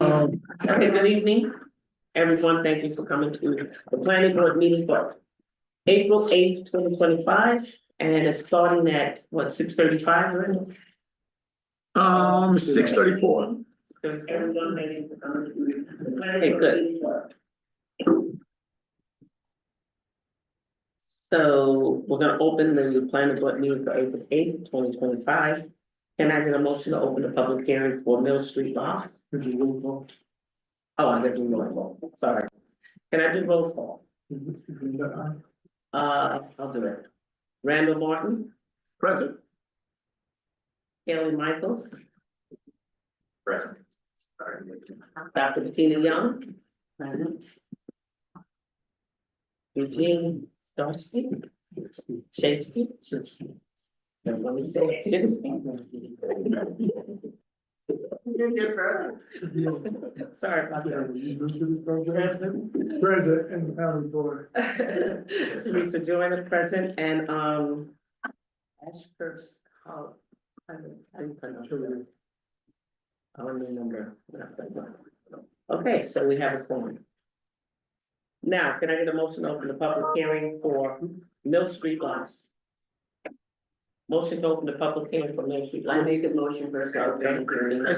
Okay, good evening, everyone. Thank you for coming to the planning board meeting for April 8th, 2025, and it's starting at what, 6:35, right? 6:34. Everyone ready to come to the planning board? Okay, good. So we're gonna open the planning board meeting for April 8th, 2025. Can I get a motion to open the public hearing for Mill Street lots? Oh, I didn't do roll call, sorry. Can I do roll call? I'll do it. Randall Martin, Present. Kelly Michaels, Present. Dr. Bettina Young. Present. Eugene Darcy, Shakespeare. And let me say, sorry about that. Present and the county board. Teresa Joyner present and Ashhurst. I don't remember. Okay, so we have a form. Now, can I get a motion to open the public hearing for Mill Street lots? Motion to open the public hearing for Mill Street I lots. make a motion for Okay. I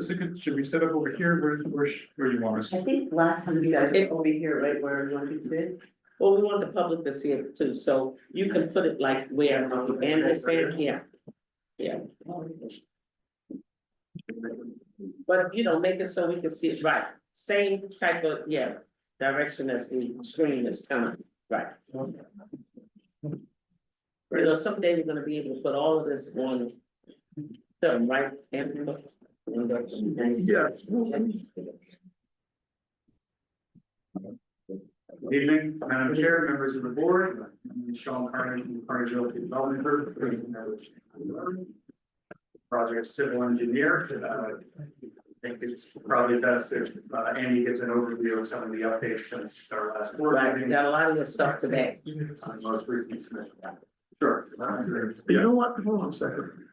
second. Should we set up over here, where you want us? I think last time you guys were over here, right where you wanted to sit. Well, we want the public to see it too, so you can put it like where, and they stand here. Yeah. But, you know, make it so we can see it right, same type of, yeah, direction as the screen is coming, right? You know, someday we're gonna be able to put all of this on film, right? And Yeah. Good evening, Madam Chair, members of the board, I'm Sean Carney from Carney Realty Development Group. Project civil engineer, I think it's probably best if Andy gives an overview of some of the updates since our last board right, we meeting. got a lot of this stuff today. On most recent submission. Sure. You know what? Hold on a second.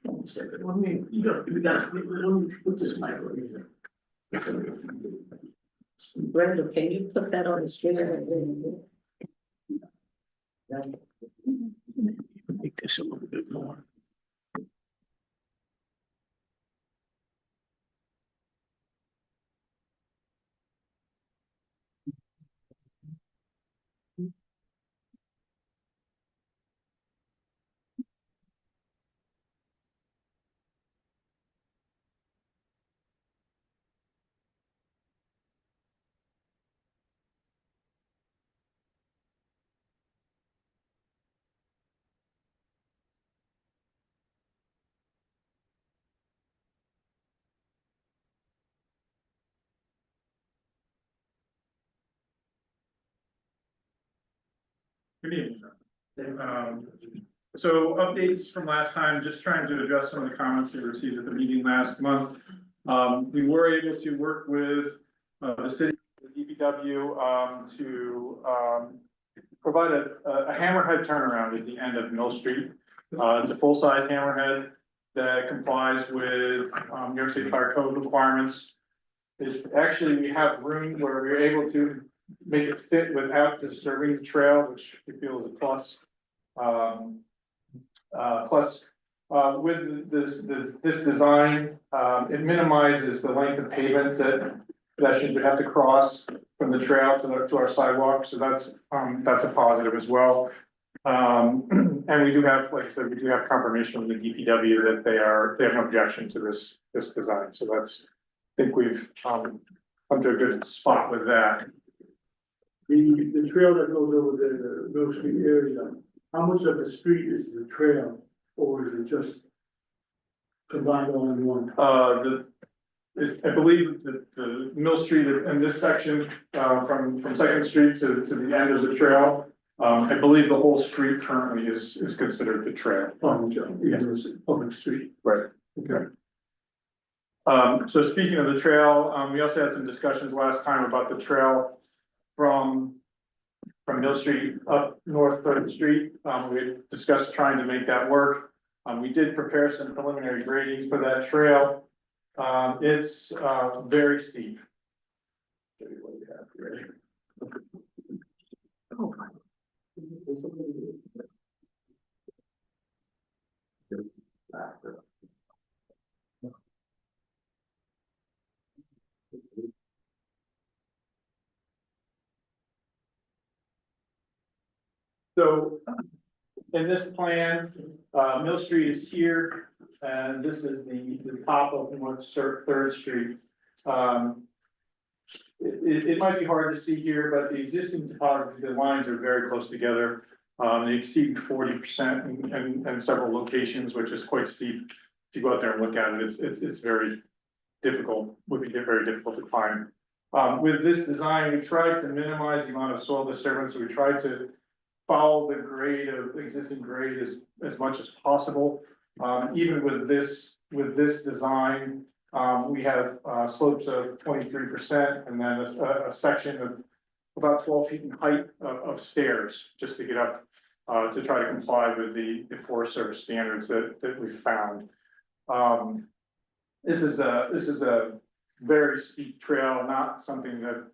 Hold on a second. Let me, let me put this mic over here. Brenda, can you put that on the screen? Make this a little bit more. Good evening. So updates from last time, just trying to address some of the comments we received at the meeting last month. We were able to work with the city, the DPW, to provide a hammerhead turnaround at the end of Mill Street. It's a full-size hammerhead that complies with New York State Fire Code requirements. Actually, we have room where we're able to make it fit without disturbing the trail, which we feel is a plus. With this design, it minimizes the length of pavement that pedestrians would have to cross from the trail to our sidewalk, so that's a positive as well. And we do have, like I said, we do have confirmation from the DPW that they have no objection to this design, so that's, I think we've come to a good spot with that. The trail that goes over the Mill Street area, how much of the street is the trail, or is it just combined all in one? I believe that the Mill Street in this section, from Second Street to the end of the trail, I believe the whole street currently is considered the trail. Oh, okay, yeah, it's a public street. Right. Okay. So speaking of the trail, we also had some discussions last time about the trail from from Mill Street up North Third Street. We discussed trying to make that work. We did prepare some preliminary gradings for that trail. It's very steep. Show you what we have here. So in this plan, Mill Street is here, and this is the top of North Third Street. It might be hard to see here, but the existing topography, the lines are very close together. They exceed 40% in several locations, which is quite steep. If you go out there and look at it, it's very difficult, would be very difficult to climb. With this design, we tried to minimize the amount of soil disturbance. We tried to follow the grade of existing grade as much as possible. Even with this design, we have slopes of 23% and then a section of about 12 feet in height of stairs just to get up to try to comply with the Forest Service standards that we found. This is a very steep trail, not something that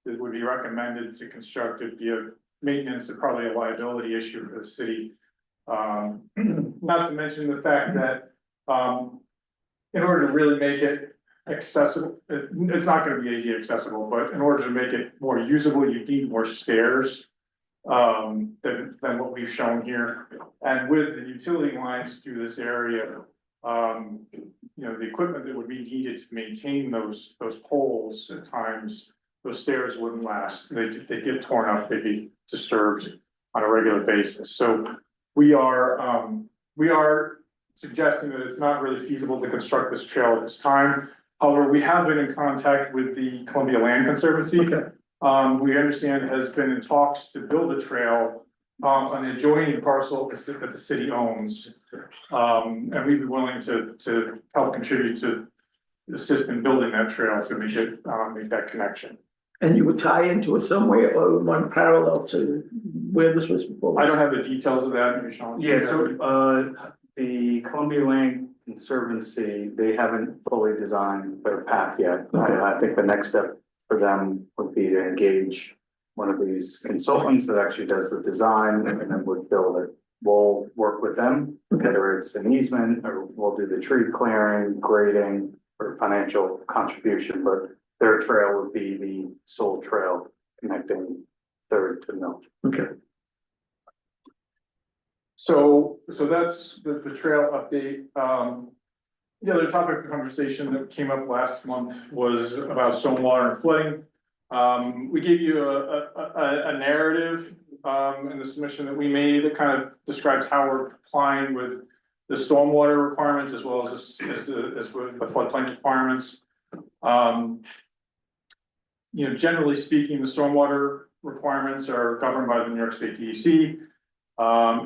would be recommended to construct. It'd be a maintenance and probably a liability issue for the city. Not to mention the fact that in order to really make it accessible, it's not going to be ADA accessible, but in order to make it more usable, you need more stairs than what we've shown here. And with the utility lines through this area, you know, the equipment that would be needed to maintain those poles at times, those stairs wouldn't last. They get torn up, they'd be disturbed on a regular basis. So we are suggesting that it's not really feasible to construct this trail at this time. However, we have been in contact with the Columbia Land Conservancy. Okay. We understand has been in talks to build a trail on the adjoining parcel that the city owns. And we'd be willing to help contribute to assist in building that trail to make it make that connection. And you would tie into it somewhere or run parallel to where this was proposed? I don't have the details of that, maybe Sean. Yeah, so the Columbia Land Conservancy, they haven't fully designed their path yet. I think the next step for them would be to engage one of these consultants that actually does the design and then would build it. We'll work with them, whether it's an easement or we'll do the tree clearing, grading, or financial contribution, but their trail would be the sole trail connecting Third to Mill. Okay. So that's the trail update. The other topic of conversation that came up last month was about stormwater and flooding. We gave you a narrative in the submission that we made that kind of describes how we're complying with the stormwater requirements as well as with the floodplain requirements. You know, generally speaking, the stormwater requirements are governed by the New York State DEC.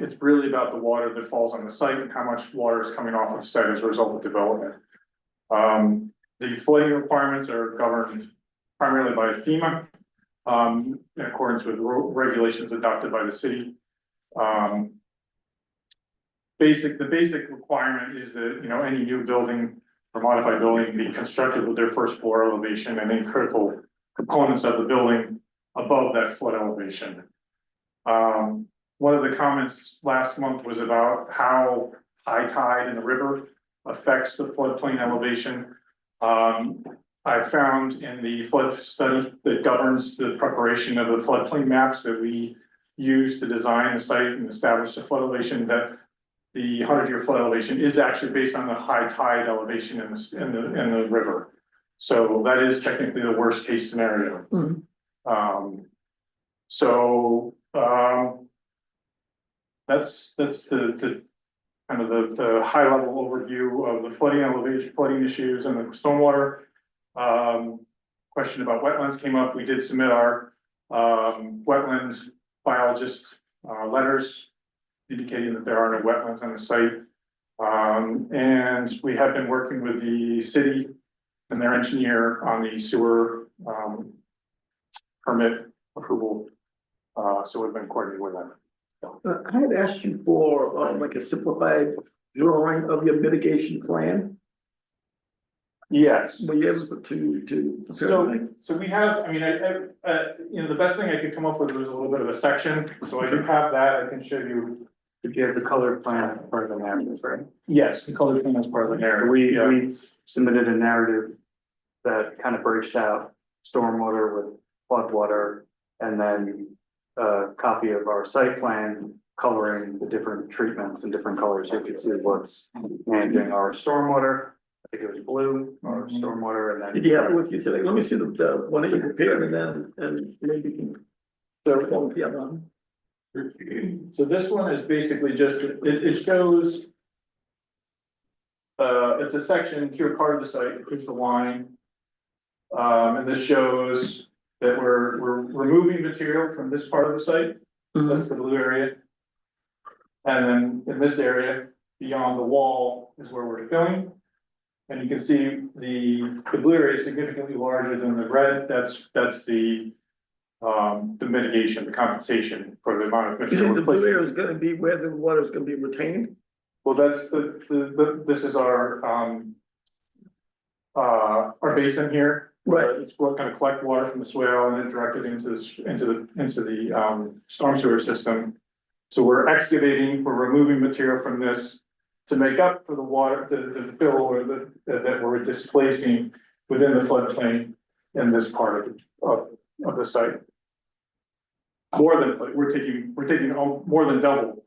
It's really about the water that falls on the site and how much water is coming off of the site as a result of development. The flooding requirements are governed primarily by FEMA, in accordance with regulations adopted by the city. The basic requirement is that, you know, any new building or modified building be constructed with their first floor elevation and any critical components of the building above that flood elevation. One of the comments last month was about how high tide in the river affects the floodplain elevation. I found in the flood study that governs the preparation of the floodplain maps that we use to design the site and establish the flood elevation, that the 100-year flood elevation is actually based on the high tide elevation in the river. So that is technically the worst case scenario. Mm-hmm. That's the kind of the high level overview of the flooding issues and the stormwater. Question about wetlands came up. We did submit our wetland biologist letters indicating that there are no wetlands on the site. And we have been working with the city and their engineer on the sewer permit approval So we've been coordinating with them. I had asked you for, like a simplified drawing of your mitigation plan. Yes. Were you able to prepare So, that? so we have, I mean, you know, the best thing I could come up with was a little bit of a section, so I do have that, I can show you. If you have the colored plan part of the narrative, right? Yes, the color plan is part of the narrative. We submitted a narrative that kind of breaks out stormwater with floodwater. And then a copy of our site plan coloring the different treatments in different colors, so you can see what's managing our stormwater. I think it was blue, our stormwater, and then. Did you have it with you today? Let me see the one that you prepared and maybe you can. So, the other one. So this one is basically just, it shows. It's a section, here part of the site, here's the line. And this shows that we're removing material from this part of the site, that's the blue area. And then in this area, beyond the wall is where we're filling. And you can see the blue area is significantly larger than the red, that's the mitigation, the compensation for the amount of You material. think the blue replacement. area is gonna be where the water is gonna be retained? Well, that's this is our basin here. Right. It's what gonna collect water from the swale and then direct it into the storm sewer system. So we're excavating, we're removing material from this to make up for the water, the fill or that we're displacing within the floodplain in this part of the site. More than, we're taking more than double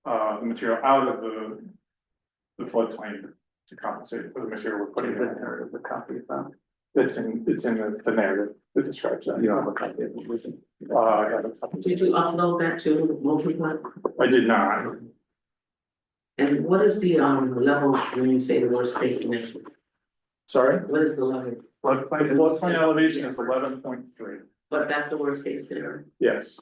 the material out of the floodplain to compensate for the material we're putting in there. The copy of that. It's in the narrative that describes that. You don't have a copy of it with you? I have it. Did you upload that to multiply? I did not. And what is the level when you say the worst case scenario? Sorry? What is the level? Floodplain elevation is 11.3. But that's the worst case scenario. Yes.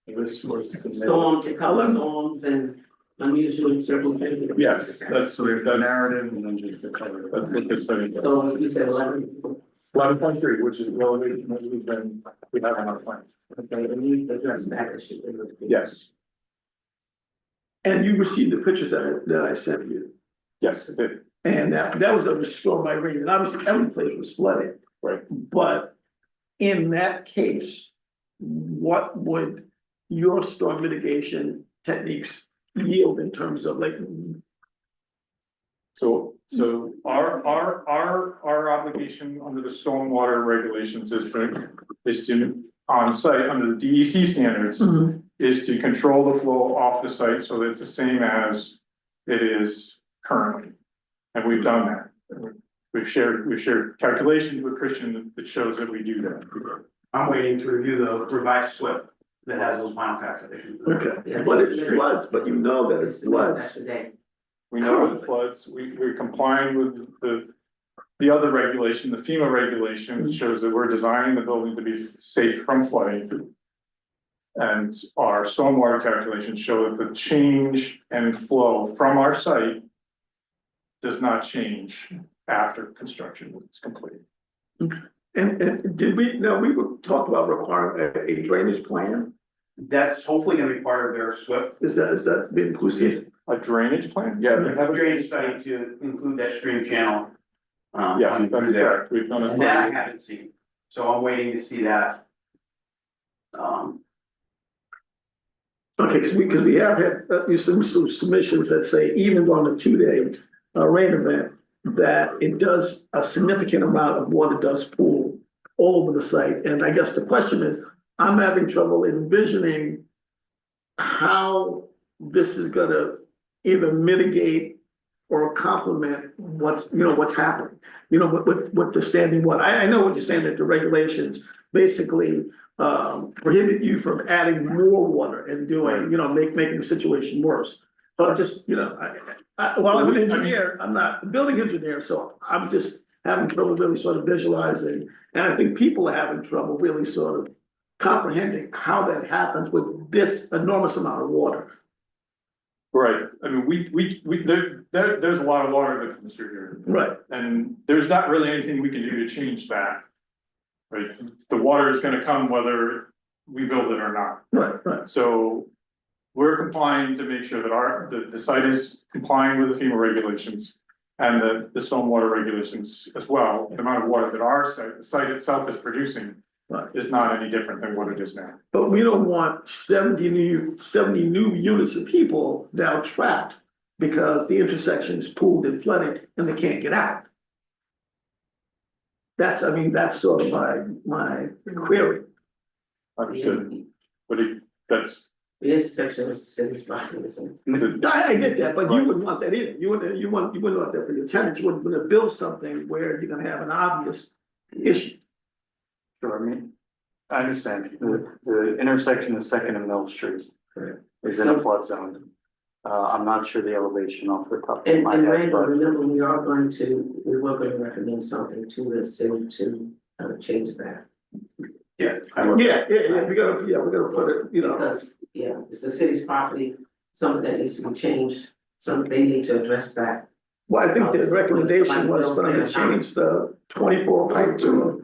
This was. Storm, it covers storms and unusual circumstances. Yes, that's the narrative and then just the color. That's what this study does. So you said 11.3, which is the elevation that we have on our plan. okay, and you address that issue. Yes, And you received the pictures that I sent you. yes, it did. And that was a storm by rain, and obviously every place was flooded. Right. But in that case, what would your storm mitigation techniques yield in terms of like? So our obligation under the stormwater regulations is to on site under the DEC standards. Is to control the flow off the site so that it's the same as it is currently. And we've done that. We've shared calculations with Christian that shows that we do that. I'm waiting to review the revised SWIP that has those final calculations. Okay, Yeah, but it it's- floods, but you know that it It's not floods. today. We know it floods, we're complying with the other regulation, the FEMA regulation, that shows that we're designing the building to be safe from flooding. And our stormwater calculations show that the change and flow from our site does not change after construction is complete. And did we, no, we were talking about requiring a drainage plan? That's hopefully gonna be part of their SWIP. Is that the inclusive? A drainage plan? Yeah, we have a Drainage study to include that stream channel. Yeah, coming that's through there. correct, we've done And that I it. haven't seen, so I'm waiting to see that. Okay, so because we have had some submissions that say even on a 2-day rain event, that it does, a significant amount of water does pool all over the site. And I guess the question is, I'm having trouble envisioning how this is gonna either mitigate or complement what's happening. You know, with the standing water. I know what you're saying, that the regulations basically prohibit you from adding more water and doing, making the situation worse. But just, while I'm an engineer, I'm not a building engineer, so I'm just having trouble really sort of visualizing. And I think people are having trouble really sort of comprehending how that happens with this enormous amount of water. Right, I mean, there's a lot of water that comes through here. Right. And there's not really anything we can do to change that. Right, the water is gonna come whether we build it or not. right. So we're complying to make sure that the site is complying with the FEMA regulations and the stormwater regulations as well. The amount of water that the site itself is producing Right. is not any different than what it is now. But we don't want 70 new units of people now trapped because the intersection is pooled and flooded and they can't get out. That's sort of my query. Understood, but that's, The intersection is the city's property, isn't it? I get that, but you wouldn't want that either. You wouldn't want that for your tenants. You wouldn't want to build something where you're gonna have an obvious issue. Sure, I mean, I understand, the intersection of Second and Mill Street is in a flood zone. I'm not sure the elevation off the top of And my head, Randall, but remember, we were going to recommend something to the city to change that. Yeah. We're gonna put it, Because, yeah, it's the city's property, something that needs to be changed, so they need to address that. well, I think the recommendation was for them to change the 24 pipe to a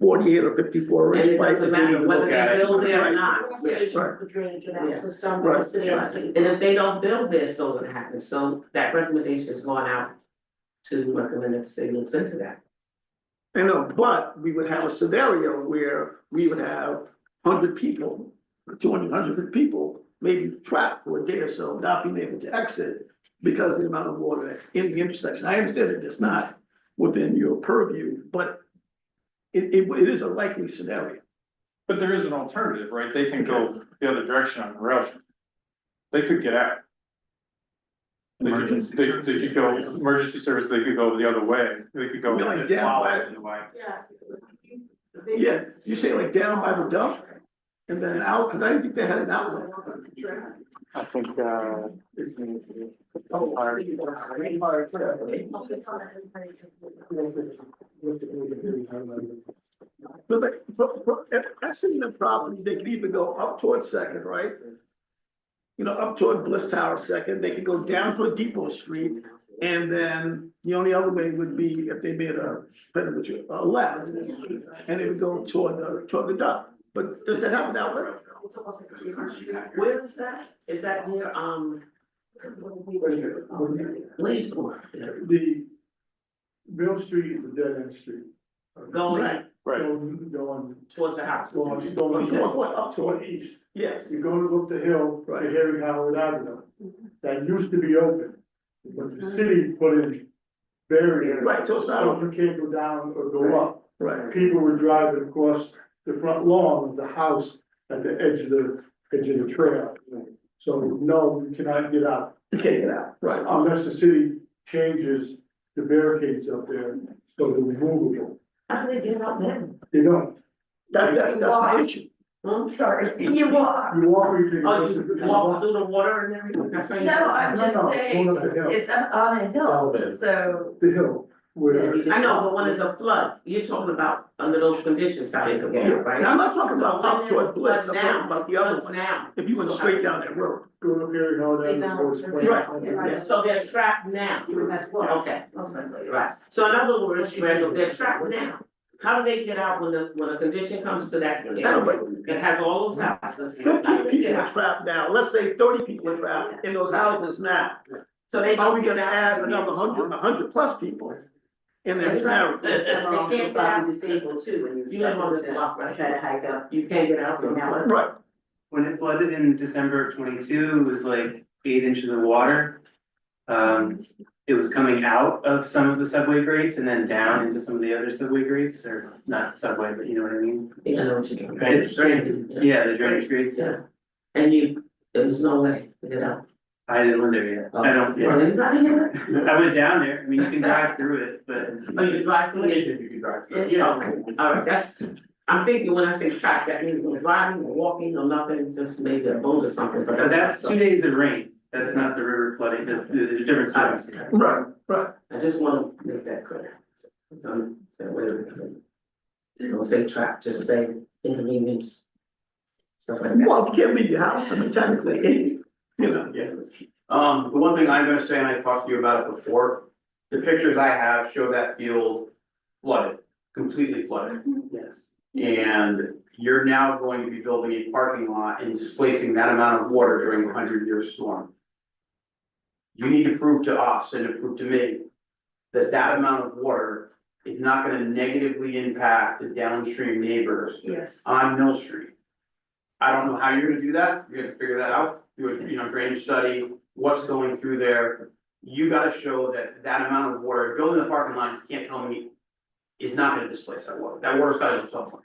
48 or 54 And inch it pipe. doesn't matter whether they build there or Right. not. Yeah. Right. The drainage canal Yeah. system, Right. the city of City. And if they don't build, they're still gonna happen, so that recommendation is going out to recommend that the city looks into that. I know, but we would have a scenario where we would have 100 people, 200, 100 people, maybe trapped for a day or so, not being able to exit because of the amount of water that's in the intersection. I understand that it's not within your purview, but it is a likely scenario. but there is an alternative, right? They can go the other direction on the rail trail. They could get out. They could go, emergency service, they could go the other way, they could go. You know, like down by, In the way. yeah, you say like down by the dump and then out, because I didn't think they had an outlet. I think, it's. But like, if that's in the property, they could either go up towards Second, right? Up toward Bliss Tower Second, they could go down toward Depot Street. And then the only other way would be if they made a left. And they would go toward the dump. But does that happen that way? Where is that? Is that near, Blaze Court? The Mill Street is a dead end street. Going Right, Going, towards the house. going Up toward east. Yes, You go to look the hill, Right. you're heading Howard Avenue. That used to be open, but the city put in barriers. Right, so it's not So you can't go down or go up. right. People were driving across the front lawn of the house at the edge of the trail. So no, you cannot get out You can't get out, right. unless the city changes the barricades up there, so they're removable. How do they get out there? They don't. That's my issue. Sorry, you walk. You walk, you can. Oh, you walk through the water and everything? That's how you. No, I'm just No, saying, going up the hill. it's up on a hill, so. The hill, where. I know, but when there's a flood, you're talking about under those conditions, how they could get out, right? Now, I'm not talking about up toward Bliss, I'm talking about the other Floods one. now. If you went straight down that road. Go up here and all that. and go to Spring. Right. So they're trapped now. Okay, right. So in other words, Randall, they're trapped now. How do they get out when a condition comes to that? It has all those houses. 15 people are trapped now, let's say 30 people are trapped in those houses now. So they. Are we gonna add another 100 plus people in that scenario? Some are also They can't get out. probably disabled too, when You you're live on starting this block, right? to try to hike up. You can't get out from the flood. Right, When it flooded in December of 22, it was like 8 inches of water. It was coming out of some of the subway grates and then down into some of the other subway grates, or not subway, but you know what I mean? Yeah, I know what you're talking about. It's drainage, yeah, the drainage grates. Yeah. And there was no way to get out. I didn't live there yet. I don't, Well, yeah. anybody here? I went down there. I mean, you can drive through it, but. Oh, you drive through it? You can drive through. Yeah, okay. All right, I'm thinking when I say track, that means we're driving or walking or nothing, just maybe a boat or something, but But that's. that's 2 days of rain. That's not the river flooding, the different sides. right. I just wanna make that clear. Don't say trap, just say inconvenience. Stuff like that. Well, you can't leave your house, I mean, technically, The one thing I'm gonna say, and I talked to you about it before, the pictures I have show that field flooded, completely flooded. Yes. And you're now going to be building a parking lot and displacing that amount of water during a 100-year storm. You need to prove to us and to prove to me that that amount of water is not gonna negatively impact the downstream neighbors Yes. on Mill Street. I don't know how you're gonna do that, you're gonna figure that out, do a, drainage study, what's going through there. You gotta show that that amount of water, building the parking lot, you can't tell me, is not gonna displace that water's gotta go somewhere.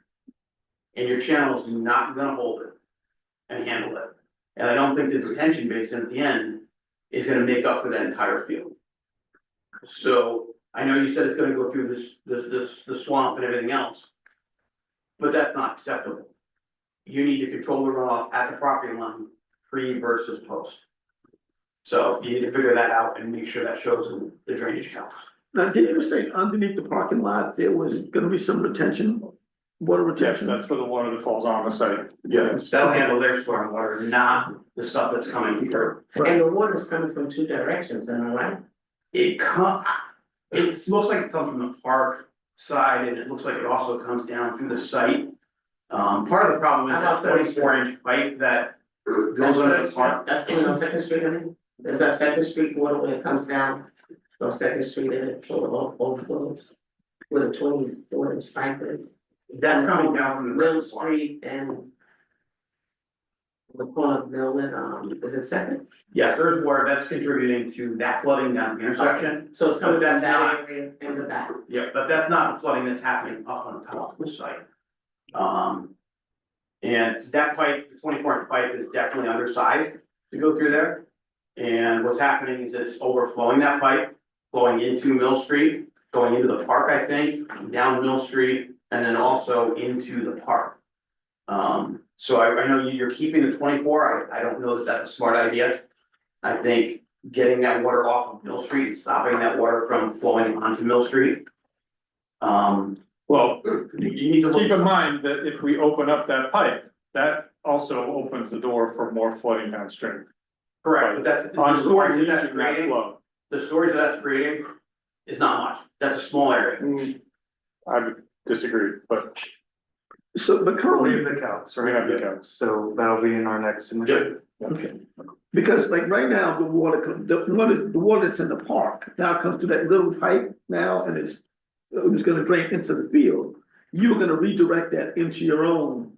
And your channel is not gonna hold it and handle it. And I don't think the detention basin at the end is gonna make up for that entire field. So, I know you said it's gonna go through the swamp and everything else. But that's not acceptable. You need to control the runoff at the property line, pre versus post. So you need to figure that out and make sure that shows in the drainage counts. Now, did you say underneath the parking lot, there was gonna be some retention, water Yes, retention? that's for the water that falls on the site. Yes. That'll handle their stormwater, not the stuff that's coming through. And the water's coming from two directions, am I right? It looks like it comes from the park side and it looks like it also comes down through the site. Part of the problem is that 24-inch pipe that goes under the park. That's going on Second Street, I mean, is that Second Street water when it comes down on Second Street and it overflows? Where the 24-inch pipe is, That's coming down from the Mill reservoir. Street and the corner of Mill and, is it Second? Yes, there's water that's contributing to that flooding down the intersection. So it's coming But from that's that not- area and the back. Yeah, but that's not the flooding that's happening up on top of the site. And that pipe, the 24-inch pipe is definitely undersized to go through there. And what's happening is it's overflowing that pipe, flowing into Mill Street, going into the park, I think, down Mill Street, and then also into the park. So I know you're keeping the 24, I don't know that that's a smart idea. I think getting that water off of Mill Street, stopping that water from flowing onto Mill Street. Well, You need to keep in look, mind that if we open up that pipe, that also opens the door for more flooding downstream. correct, but that's, On the storage that that's unleashing that creating, flow. the storage that that's creating is not much, that's a small area. I would disagree, but So, but We currently, have the calcs, we have the right? counts. So that'll be in our next submission. okay, because like right now, the water that's in the park now comes through that little pipe now and it was gonna drain into the field. You were gonna redirect that into your own,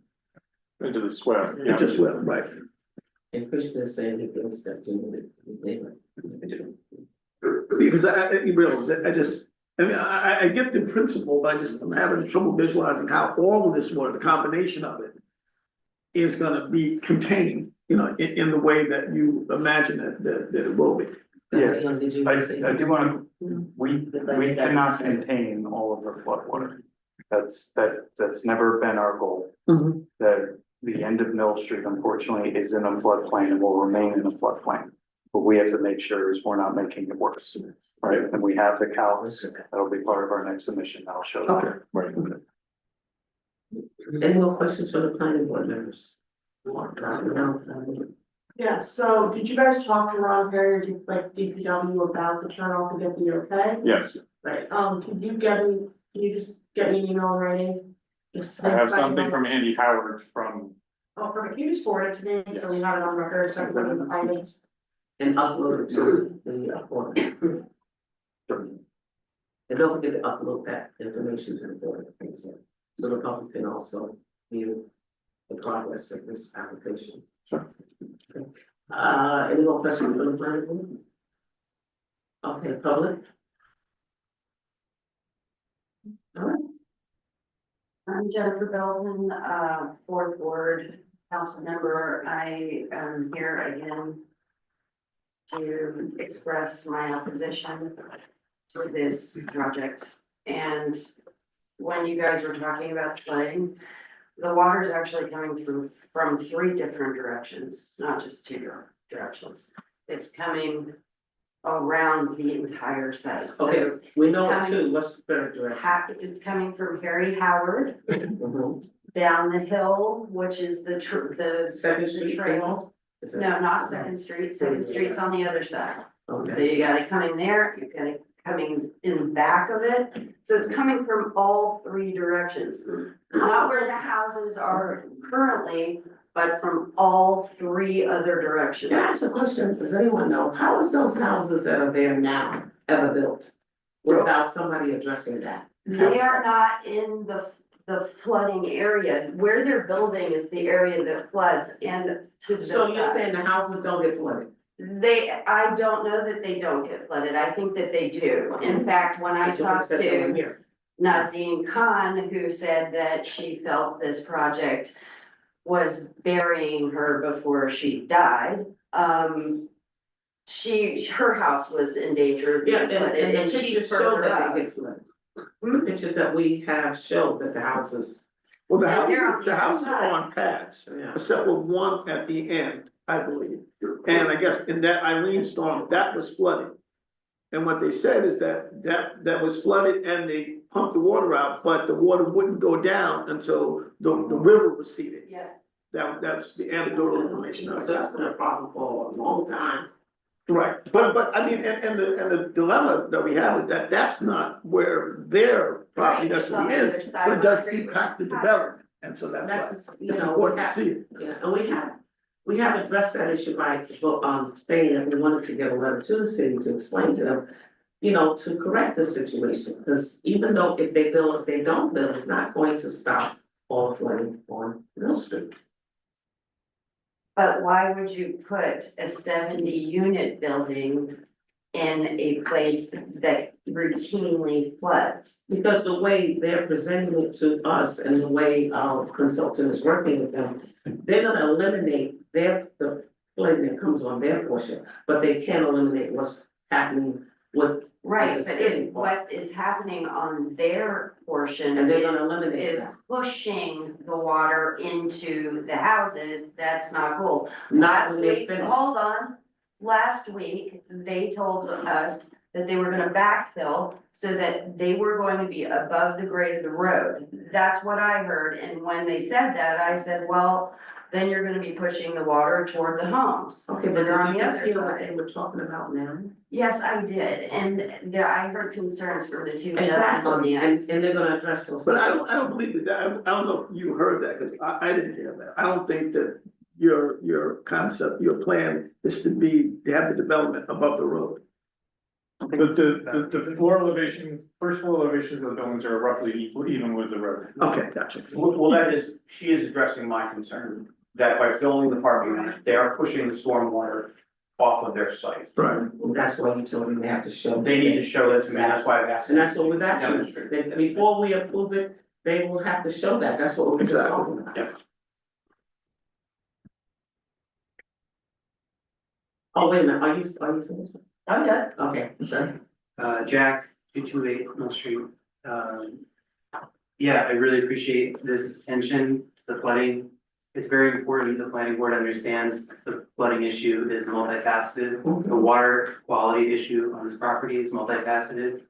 Into the swell. yeah. into swell, right? And Christian is saying he thinks that doing it. Because I realize that I get the principle, but I'm having trouble visualizing how all of this water, the combination of it is gonna be contained, in the way that you imagine that it will be. Yeah, Did you I, want to say I do something? wanna, we cannot contain all of the floodwater. That's never been our goal. Mhm. That the end of Mill Street unfortunately is in a floodplain and will remain in a floodplain. But we have to make sure is we're not making it worse, right? And we have the calcs, that'll be part of our next submission, that'll show that. Okay, right, okay. Any more questions from the planning board members? Yeah, so did you guys talk to Ron Perry, or like DPW about the turnoff and get the okay? Yes, Right, can you just get me an email writing? Just I have sign something it. from Andy Howard from, Oh, perfect, can you just forward it to me, so we have it on record, so everyone can find it? And upload it to the board. And don't forget to upload that information to the board, so the public can also view the progress of this application. Sure. Any more questions from the planning board? Okay, public? All right. I'm Jennifer Belton, fourth ward council member. I am here again to express my opposition for this project. And when you guys were talking about flooding, the water is actually coming through from 3 different directions, not just 2 directions. It's coming around the entire site. So Okay, we know it's it too, what's the third direction? it's coming from Harry Howard Mhm. down the hill, which is the Second the Street trail. Is it- No, not Second Street. Second Street's on the other side. So Okay, you gotta come in there, you gotta coming in back of it. So it's coming from all three directions, not where the houses are currently, but from all three other directions. Can I ask a question? Does anyone know, how is those houses that are there now ever built? Without somebody addressing that? They are not in the flooding area. Where they're building is the area that floods and to the So you're side. saying the houses don't get flooded? I don't know that they don't get flooded. I think that they do. In fact, when I That's what it talked says over to here. Nazim Khan, who said that she felt this project was burying her before she died. Her house was in danger of being Yeah, flooded, and the and she's pictures show further that up. they get flooded. The pictures that we have show that the houses, Well, the And they're on houses, the the other houses side. are on pads, yeah. except for one at the end, I believe. And I guess in that Irene storm, that was flooded. And what they said is that was flooded and they pumped the water out, but the water wouldn't go down until the river receded. Yes. That's the anecdotal information I So that's got. been a problem for a long time. Right, but I mean, and the dilemma that we have is that that's not where their property Right, it's on necessarily the other is, side but of it the does street, impact the which is development. And so That's, that's just, why you it's know, important to see it. yeah, and we have addressed that issue by, saying that we wanted to get a letter to the city to explain to them, you know, to correct the situation, because even though if they build, if they don't build, it's not going to stop all flooding on Mill Street. But why would you put a 70-unit building in a place that routinely floods? Because the way they're presenting it to us and the way our consultant is working with them, they're gonna eliminate the flooding that comes on their portion, but they can't eliminate what's happening with, Right, the but city if part. what is happening on their portion and they're gonna eliminate is that. pushing the water into the houses, that's not cool. Not Last when they week, finish. hold on, last week, they told us that they were gonna backfill so that they were going to be above the grade of the road. That's what I heard, and when they said that, I said, well, then you're gonna be pushing the water toward the homes. Okay, that but are on did you the just other hear what side. they were talking about now? Yes, I did, and I heard concerns from the two gentlemen on the And end. they're gonna address those. But I don't believe that, I don't know if you heard that, because I didn't hear that. I don't think that your concept, your plan is to have the development above the road. The floor elevation, first floor elevations of the buildings are roughly equal, even with the road. Okay, gotcha. Well, that is, she is addressing my concern, that by filling the parking lot, they are pushing the stormwater off of their site. Right. That's why you told me they have to show. They need to show that to me, that's why I've asked. And that's what we've asked you, Demonstrate. that before we approve it, they will have to show that, that's what we're just Exactly. talking about. Yeah. Oh, wait a minute, are you finished? I'm done. Okay, sorry. Jack, 228 Mill Street. Yeah, I really appreciate this attention to the flooding. It's very important the planning board understands the flooding issue is multifaceted. The water quality issue on this property is multifaceted.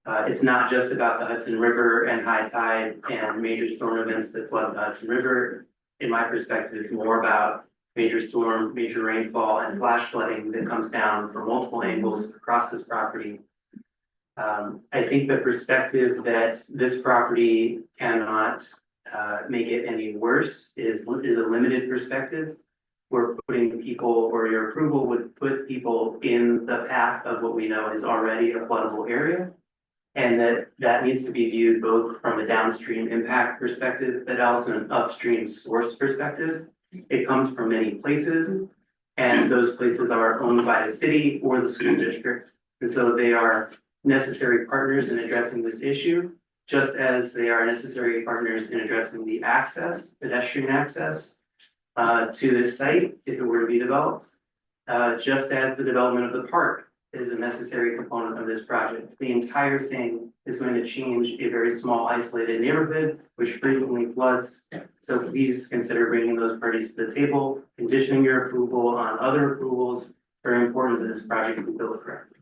It's not just about the Hudson River and high tide and major storm events that flood the Hudson River. In my perspective, it's more about major storm, major rainfall, and flash flooding that comes down from multiple angles across this property. I think the perspective that this property cannot make it any worse is a limited perspective. We're putting people, or your approval would put people in the path of what we know is already a floodable area. And that needs to be viewed both from a downstream impact perspective, but also an upstream source perspective. It comes from many places, and those places are owned by the city or the school district. And so they are necessary partners in addressing this issue, just as they are necessary partners in addressing the access, pedestrian access to this site, if it were to be developed. Just as the development of the park is a necessary component of this project. The entire thing is going to change a very small isolated neighborhood, which frequently floods. So please consider bringing those parties to the table, conditioning your approval on other approvals. Very important that this project be built correctly.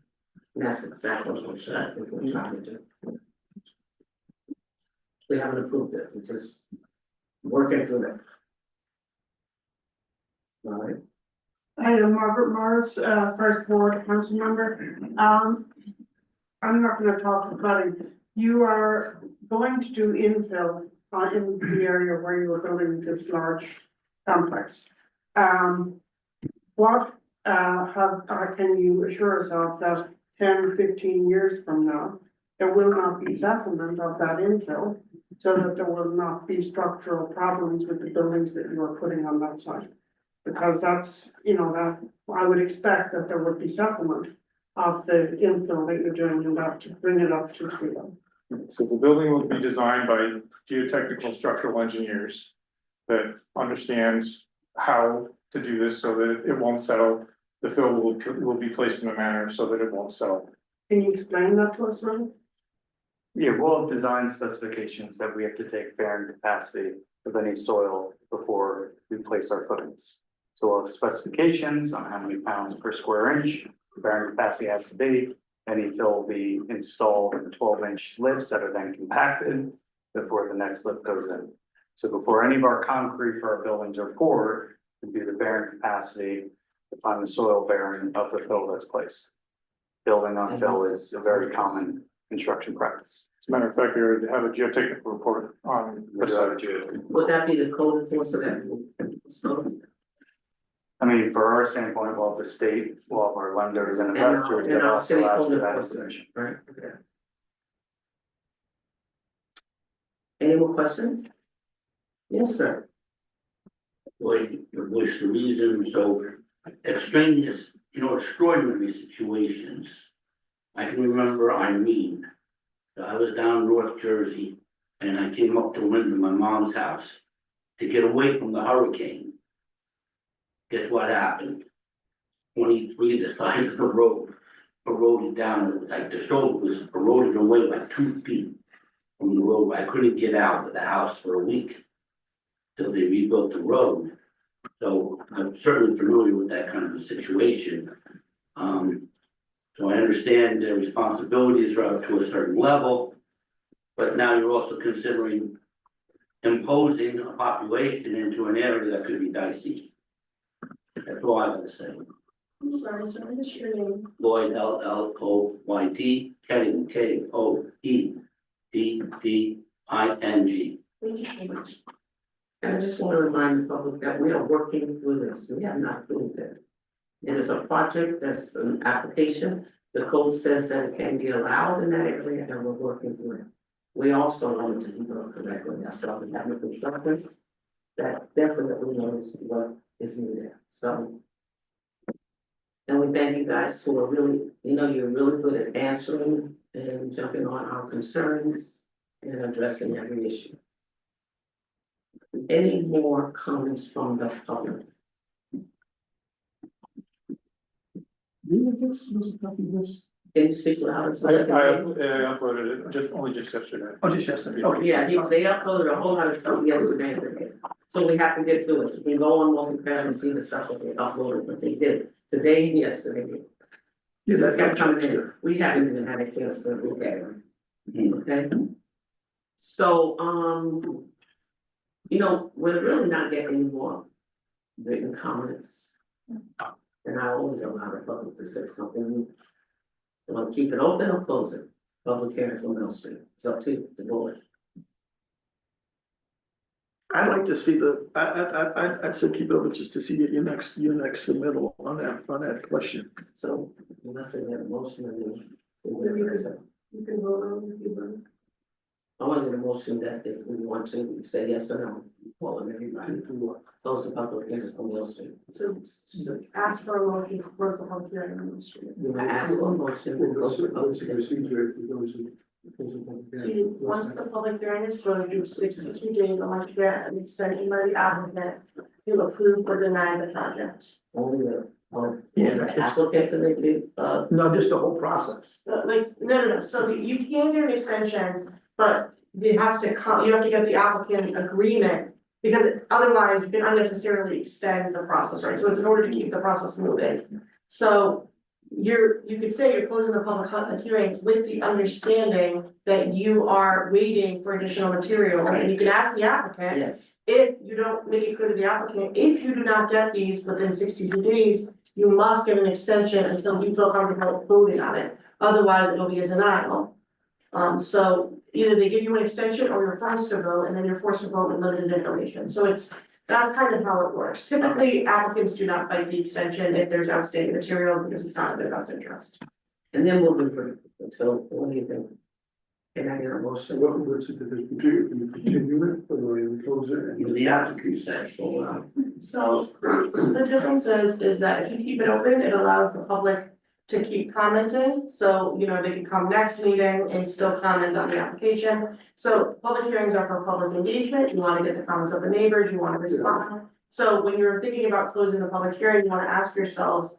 That's exactly what we're trying to do. We haven't approved it, we're just working through that. All right. I am Margaret Mars, first ward council member. I'm not gonna talk about it. You are going to do infill in the area where you are building this large complex. What, can you assure us of that 10, 15 years from now, there will not be settlement of that infill, so that there will not be structural problems with the buildings that you are putting on that site? Because that's, that, I would expect that there would be settlement of the infill that you're doing and that to bring it up to speed. So the building will be designed by geotechnical structural engineers that understands how to do this so that it won't settle. The fill will be placed in a manner so that it won't settle. Can you explain that to us, Ron? Yeah, we'll have design specifications that we have to take bearing capacity of any soil before we place our footings. So we'll have specifications on how many pounds per square inch bearing capacity has to be. Any fill will be installed in 12-inch lifts that are then compacted before the next lift goes in. So before any of our concrete for our buildings are poured, we do the bearing capacity to find the soil bearing of the fill that's placed. Building on fill is a very common construction practice. As a matter of fact, we already have a geotechnical report on the site. Would that be the code enforcement that? So, I mean, for our standpoint, well, the state, well, our lenders and investors and that our also city ask code for that enforcement, information. right, okay. Any more questions? Yes, sir. Like, what's the reason, so extraneous, extraordinary situations. I can remember Irene. I was down North Jersey and I came up to Linton, my mom's house, to get away from the hurricane. Guess what happened? 23, the side of the road eroded down, like the shoulder was eroded away like 2 feet from the road. I couldn't get out of the house for a week till they rebuilt the road. So I'm certainly familiar with that kind of a situation. So I understand their responsibilities are up to a certain level, but now you're also considering imposing a population into an area that could be dicey. That's all I gotta say. I'm sorry, sir, what is your name? Lloyd, LLOYD, Koeding, KOEDDING. Thank you so much. And I just want to remind the public that we are working through this, we have not proved it. It is a project, that's an application, the code says that it can be allowed in that area, and we're working through it. We also want to do it correctly, that's why we have a consultant that definitely knows what is needed, so. And we thank you guys who are really, you're really good at answering and jumping on our concerns and addressing every issue. Any more comments from the public? Can you speak louder? I uploaded it only just yesterday. Oh, just yesterday, okay. Yeah, they uploaded a whole lot of stuff yesterday and today. So we have to get through it. We can go on multi-page and see the stuff that they uploaded, but they did today and yesterday. Yeah, This that kept got coming in. We haven't even had a chance to look at it. Okay? So, we're really not getting any more written comments. And I always allow the public to say something. You want to keep it open or close it? Public hearing on Mill Street. It's up to the board. I'd like to see I'd say keep it over just to see your next submittal on that question. So unless they have a motion and then. You can vote on it if you want. I want to get a motion that if we want to, we say yes or no, well, and everybody to close the public hearing on Mill Street. So ask for a motion to close the public hearing on the street. I ask for a motion to close the public hearing. So once the public hearing is closed, you have 62 days unless you get an extension by the applicant to approve or deny the project. Only the, Yeah, the applicant can make it, No, just the whole process. No, so you can get an extension, but it has to come, you have to get the applicant agreement. Because otherwise you can unnecessarily extend the process, right? So it's in order to keep the process moving. So you could say you're closing the public hearing with the understanding that you are waiting for additional materials. And you can ask the applicant, yes, if you don't make it clear to the applicant, if you do not get these within 62 days, you must get an extension until you feel comfortable voting on it. otherwise it'll be a denial. So either they give you an extension or you're forced to vote, and then you're forced to vote with limited information, so that's kind of how it works. Typically, applicants do not fight the extension if there's outstanding materials, because it's not in their best interest. And then we'll be for, so what do you think? Can I get a motion? What's it, continue it, or we close it? You know, the applicant said, So the difference is that if you keep it open, it allows the public to keep commenting. So, you know, they can come next meeting and still comment on the application. So public hearings are for public engagement. You want to get the comments of the neighbors, you want to respond. So when you're thinking about closing the public hearing, you want to ask yourselves,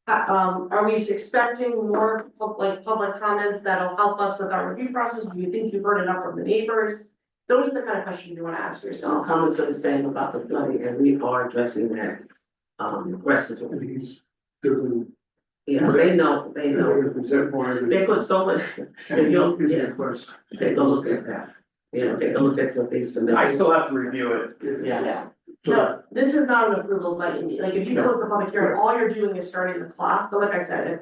are we expecting more public comments that'll help us with our review process? Do you think you've heard enough from the neighbors? Those are the kind of questions you want to ask Some yourself. comments are the same about the flooding, and we are addressing that, aggressively. He's doing. Yeah, they know, they put so much, if you'll, His yeah, request. take a look at that. You know, take a look at what they submit. I still have to review it. Yeah, No, this is not an approval by any, like, if you close the public hearing, all you're doing is starting the clock, but like I said, if.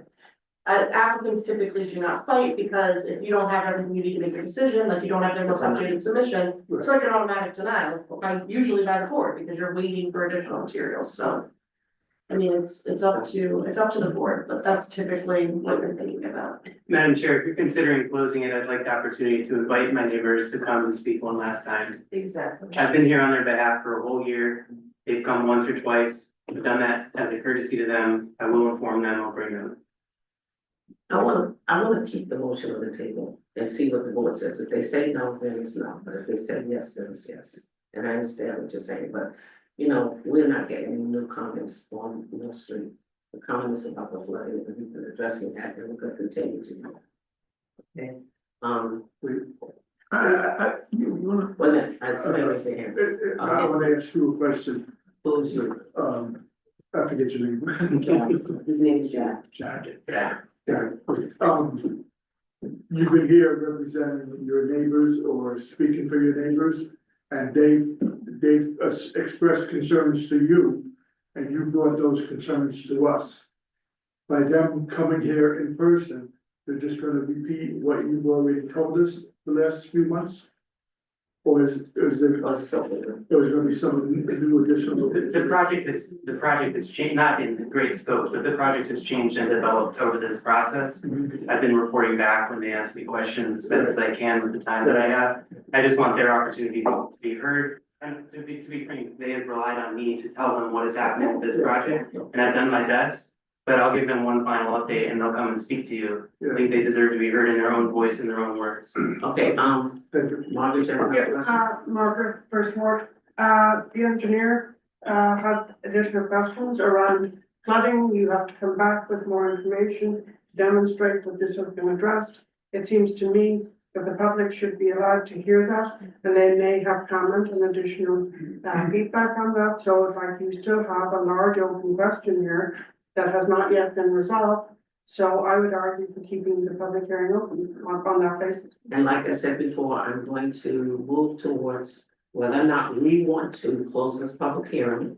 Applicants typically do not fight, because if you don't have everything you need to make a decision, like you don't have their most updated submission, it's like an automatic denial, usually by the board, because you're waiting for additional materials, so. I mean, it's up to the board, but that's typically what you're thinking about. Madam Chair, if you're considering closing it, I'd like the opportunity to invite my neighbors to come and speak one last time. Exactly. I've been here on their behalf for a whole year. They've come once or twice. I've done that as a courtesy to them. I will inform them, I'll bring them. I wanna keep the motion on the table and see what the board says. If they say no, then it's no, but if they say yes, then it's yes. And I understand what you're saying, but, you know, we're not getting any new comments on Mill Street. The comments about the flooding, and we've been addressing that, and we're gonna continue to do. Okay, You wanna, well, then, I somebody raise their hand. I want to ask you a question, Who's you? I forget your name. His name is Jack. Jack. Yeah. Yeah, you've been here representing your neighbors or speaking for your neighbors, and they've expressed concerns to you, and you brought those concerns to us. By them coming here in person, they're just gonna repeat what you've already told us the last few months? Or is there gonna be some new additional? The project has changed, not in great scope, but the project has changed and developed over this process. I've been reporting back when they ask me questions as best as I can with the time that I have. I just want their opportunity to be heard. And to be frank, they have relied on me to tell them what is happening with this project, and I've done my best. But I'll give them one final update and they'll come and speak to you. I think they deserve to be heard in their own voice, in their own words. Okay, Thank you. Margaret, you have a question? Margaret, First Ward, the engineer, had additional questions around flooding. You have to come back with more information to demonstrate that this has been addressed. It seems to me that the public should be allowed to hear that, and they may have comment and additional feedback on that. So if like you still have a large open question here that has not yet been resolved, so I would argue for keeping the public hearing open on that basis. And like I said before, I'm going to move towards whether or not we want to close this public hearing.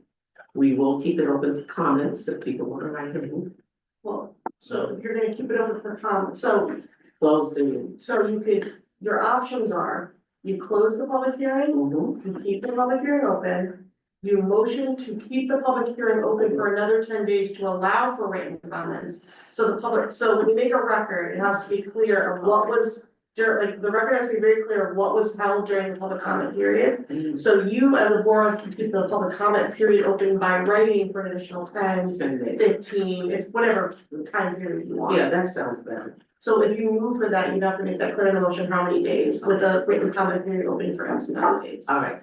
We will keep it open to comments if people want to write in. Well, so you're gonna keep it open for comment, so Close the meeting. your options are, you close the public hearing, you keep the public hearing open. You motion to keep the public hearing open for another 10 days to allow for written comments. So when you make a record, it has to be clear of what was, like, the record has to be very clear of what was held during the public comment period. So you as a board can keep the public comment period open by writing for an additional 10, 10 days. 15, it's whatever time period you want. Yeah, that sounds better. So if you move for that, you'd have to make that clear in the motion, how many days, with a written comment period open for X amount of days. All right.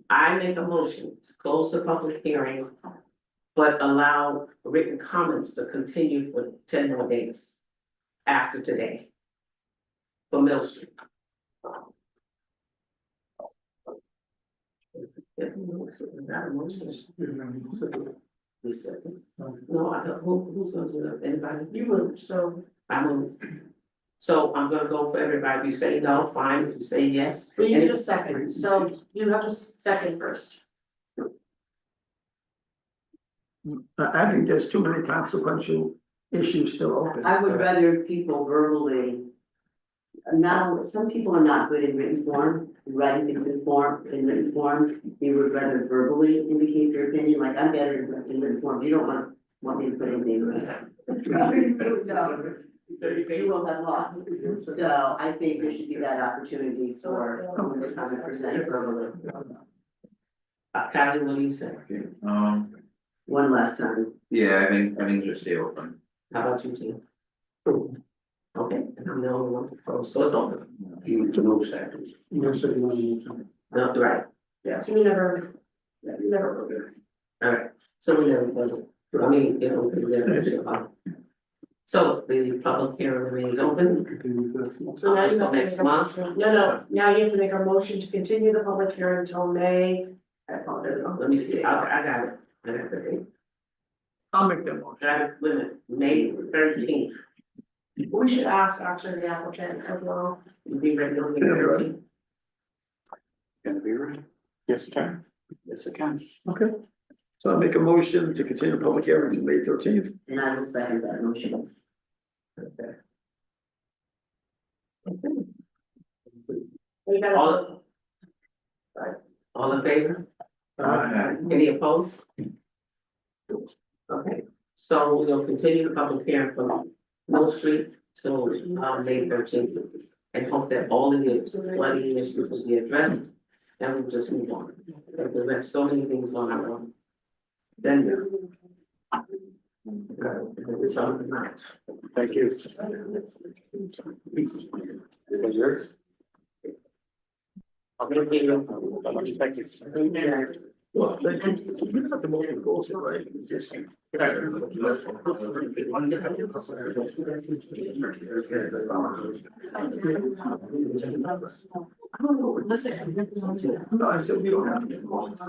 I make a motion to close the public hearing, but allow written comments to continue for 10 more days after today. For Mill Street. No, I don't, who's gonna do that, anybody? You move, so, I move. So I'm gonna go for everybody, if you say no, fine, if you say yes. but you need a second, so you have to second first. I think there's too many consequential issue still open. I would rather people verbally. Now, some people are not good in written form, writing things in written form, they would rather verbally indicate their opinion, like I'm better in written form, you don't want me to put anything in. You will have lost, so I think there should be that opportunity for someone to come and present verbally, Kylie, what do you say? one last time. Yeah, I think just stay open. How about you, Tim? Okay, and I'm the only one to propose, so it's open. Even to no seconds. No, right, So you never, you never. alright, so we never, I mean, you know, we never. So the public hearing remains open. So now you Until have to next make a month. motion. No, now you have to make a motion to continue the public hearing until May. I apologize, let me see, I got it. I got the date. I'll make that motion. Got it, limit, May 13th. We should ask actually the applicant as well. You be ready on the 13th? Gonna be right. Yes, it can. Yes, it can. Okay. So I'll make a motion to continue the public hearing to May 13th. And I will second that motion. Okay. We gotta- All. Right, all in favor? Any opposed? Okay, so we'll continue the public hearing from Mill Street till May 13th. And hope that all of the flooding issues will be addressed, and we'll just move on. Because we have so many things on our own. Then. It's on the night. Thank you. Yours? I'm gonna give you. Thank you. Well, thank you. You have the motion also, right? Just- No, I said we don't have to. get involved. I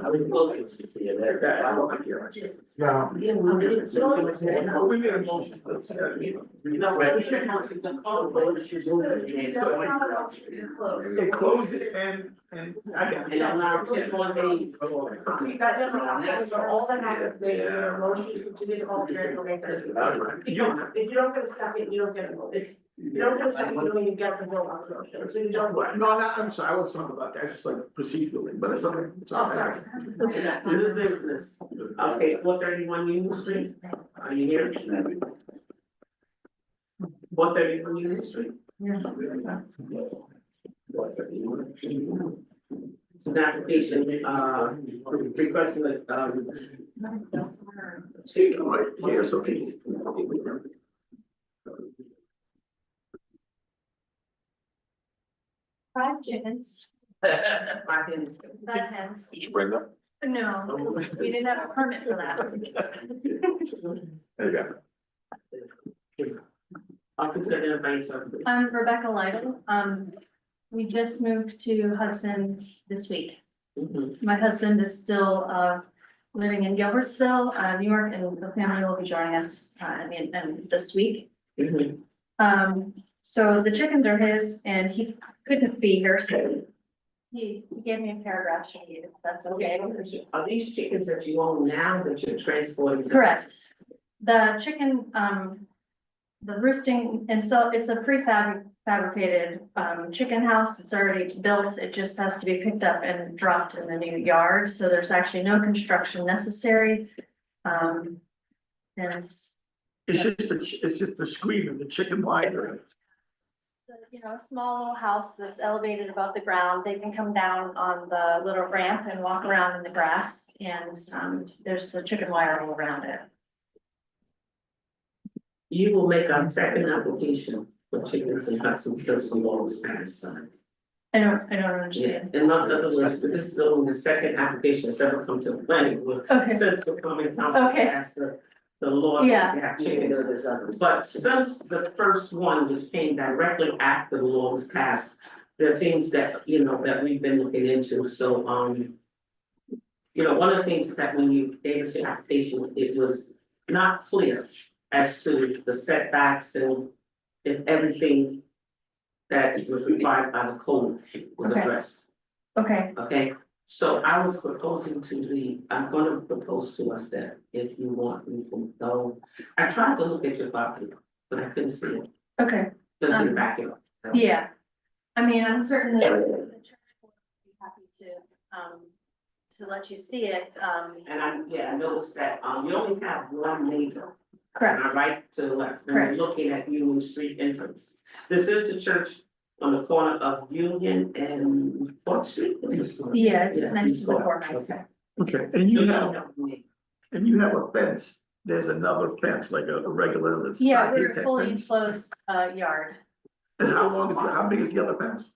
was close to you there. Yeah. Yeah, we did it. No, we made a motion. No, right. We can't. They close it and I got. And allow 10 more days. You got them, so all that happens, they do a motion to continue the public hearing till May 13th. If you don't get a second, you don't get a vote. If you don't get a second, you don't even get the vote on the motion, so you don't. No, I'm sorry, I was talking about that, just like procedurally, but it's okay. It's all Oh, sorry. right. New business. Okay, 431 Union Street, are you here? 431 Union Street? It's an application, requesting like, See, come right here, so can Fried chickens, I can, that hens. Did you bring that? No, because we didn't have a permit for that. There you go. I'll consider myself. I'm Rebecca Lytle. We just moved to Hudson this week. Mhm. My husband is still, living in Gilbertsville, New York, and the family will be joining us, at the end this week. Mhm. So the chickens are his and he couldn't be here, so he gave me a paragraph sheet, if that's okay. Are these chickens that you own now that you're transporting? Correct. The chicken, the roosting, and so it's a fabricated chicken house. It's already built. It just has to be picked up and dropped in the new yard. So there's actually no construction necessary. And It's just the screen of the chicken wire. you know, a small little house that's elevated above the ground. They can come down on the little ramp and walk around in the grass, and there's the chicken wire all around it. You will make a second application for chickens in Hudson since the law was passed. I don't Yeah, understand. in other words, this is only the second application that's ever come to the planning board Okay. since the common council Okay. passed the law. Yeah. to have I know chickens. there's others. But since the first one, which came directly after the law was passed, there are things that, you know, that we've been looking into, so, you know, one of the things that when you gave us your application, it was not clear as to the setbacks and if everything that was required by the code was Okay. addressed, Okay, okay? So I was proposing I'm gonna propose to us that if you want, we can go. I tried to look at your property, but I couldn't see it. Okay, Does it back it up? yeah. I mean, I'm certain that the church will be happy to let you see it, And I noticed that, you only have one neighbor. correct. Am I right to the left? When you're Correct. looking at Union Street entrance. This is the church on the corner of Union and Fourth Street. Yeah, it's Yeah, next to the East Court. courthouse. Okay. Okay, So and you you don't have, have a neighbor. and you have a fence, there's another fence, like a regular. Yeah, stockade we're type fully fence. enclosed, yard. And how big is the other fence?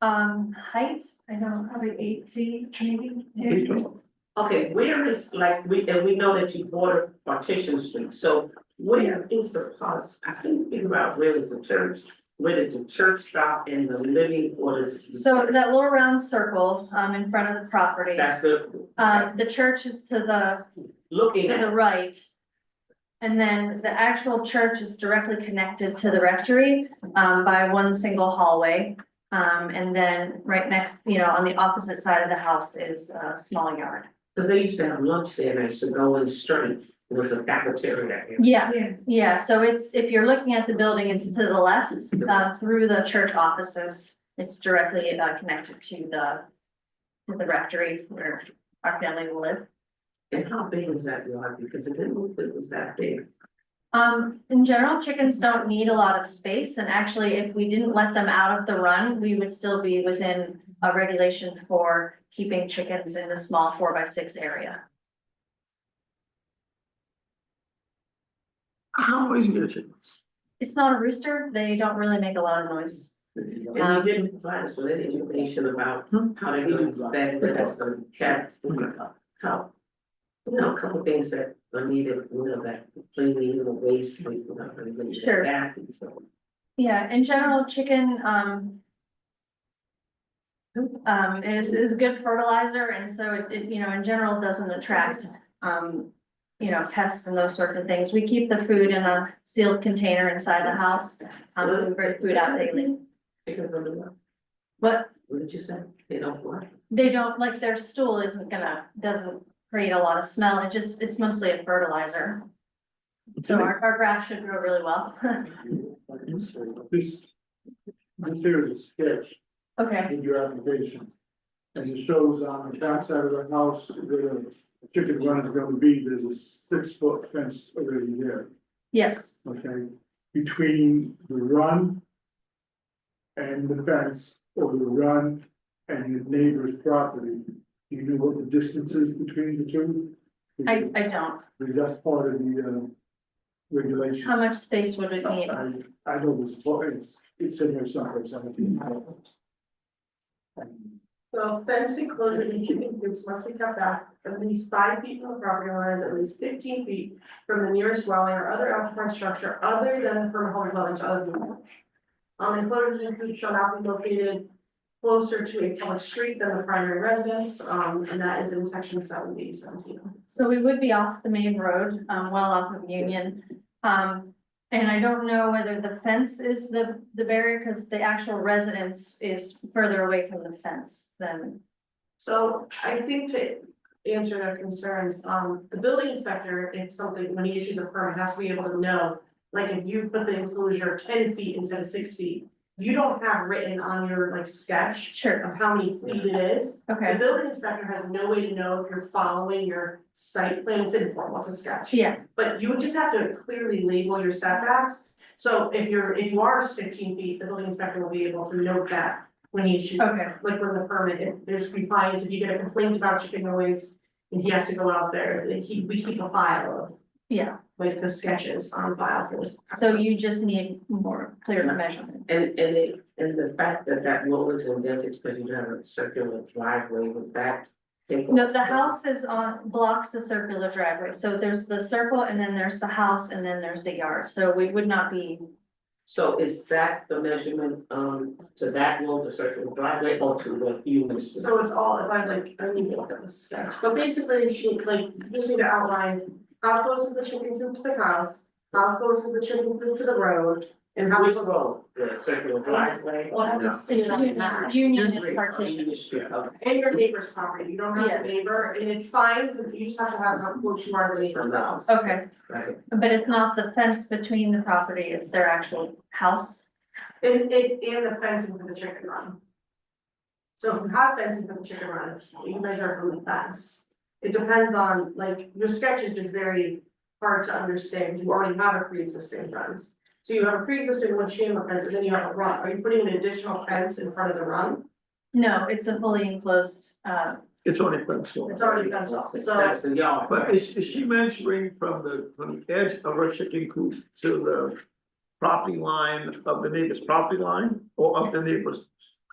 Height, I don't know, probably 8 feet, maybe. 8 feet. Okay, where is, like, we know that you border Partition Street, so where is the pause? I couldn't figure out where is the church, where did the church stop and the living quarters? So that little round circle, in front of the property, That's the church is to looking the at, right. And then the actual church is directly connected to the rectory, by one single hallway. And then right next, on the opposite side of the house is a small yard. because they used to have lunch there, and I used to go in straight, there was a cafeteria there. Yeah, so if you're looking at the building, it's to the left, through the church offices. It's directly, connected to the rectory where our family will live. And how big is that yard? Because it didn't look like it was that big. In general, chickens don't need a lot of space, and actually, if we didn't let them out of the run, we would still be within a regulation for keeping chickens in a small 4x6 area. How noisy are chickens? It's not a rooster, they don't really make a lot of noise. And you didn't provide us with any information about how they're gonna be fed, that's the cat, how. A couple things that are needed, that cleaning, the waste, Sure. that and so. Yeah, in general, chicken, is good fertilizer, and so it, in general, doesn't attract, pests and those sorts of things. We keep the food in a sealed container inside the house, we bring food out daily. Chickens don't do that. But What did you say? They don't what? they don't, like, their stool doesn't create a lot of smell, it's mostly a fertilizer. So our grass should grow really well. This here is a sketch Okay, in your application. And it shows on the back side of the house, where the chicken run is gonna be, there's a 6-foot fence already there, yes, okay? Between the run and the fence, or the run and your neighbor's property, do you know what the distance is between the two? I don't. Because that's part of the regulations. How much space would it need? I know it's in here someplace, I think. So fence enclosure in chicken coops must be kept back at least 5 feet from the property lines, at least 15 feet from the nearest dwelling or other occupied structure other than the permanent home dwelling to other people. Enclosures in coops shall not be located closer to a public street than the primary residence, and that is in section 17. So we would be off the main road, well off of Union. And I don't know whether the fence is the barrier, because the actual residence is further away from the fence than. So I think to answer their concerns, the building inspector, if something, when he issues a permit, has to be able to know, like if you put the enclosure 10 feet instead of 6 feet, you don't have written on your like sketch Sure, of how many feet it is. The okay, building inspector has no way to know if you're following your site plan, it's informal, it's a sketch. yeah, But you would just have to clearly label your setbacks. So if you are 15 feet, the building inspector will be able to note that when he issues, okay, like when the permit, if there's compliance, if you get a complaint about chicken noise. And he has to go out there, we keep a file of yeah. like the sketches on file for this. So you just need more clear measurements. And the fact that road is indented because you have a circular driveway with that. No, the house is blocks the circular driveway, so there's the circle, and then there's the house, and then there's the yard, so we would not be. So is that the measurement, to that road, the circular driveway, or to what you wish to? So it's all, if I need to look at the sketch, but basically, she just need to outline how close is the chicken coop to the house, how close is the chicken coop to the road, And how. Which road, the circular driveway? Well, I would see that Union is partition. Okay. And your neighbor's property, you don't have a neighbor, and it's fine, but you just have to have how close you are to the neighbor's house. Okay, Right. but it's not the fence between the property, it's their actual house. And the fencing for the chicken run. So if you have fencing for the chicken run, it's, you measure from the fence. It depends on, like, your sketch is just very hard to understand, you already have a pre-existing fence. So you have a pre-existing wood chain link fence, and then you have a run, are you putting an additional fence in front of the run? No, it's a fully enclosed, It's only fenced off. It's already fenced off, so. That's the yard. But is she measuring from the edge of her chicken coop to the property line of the neighbor's property line or of the neighbor's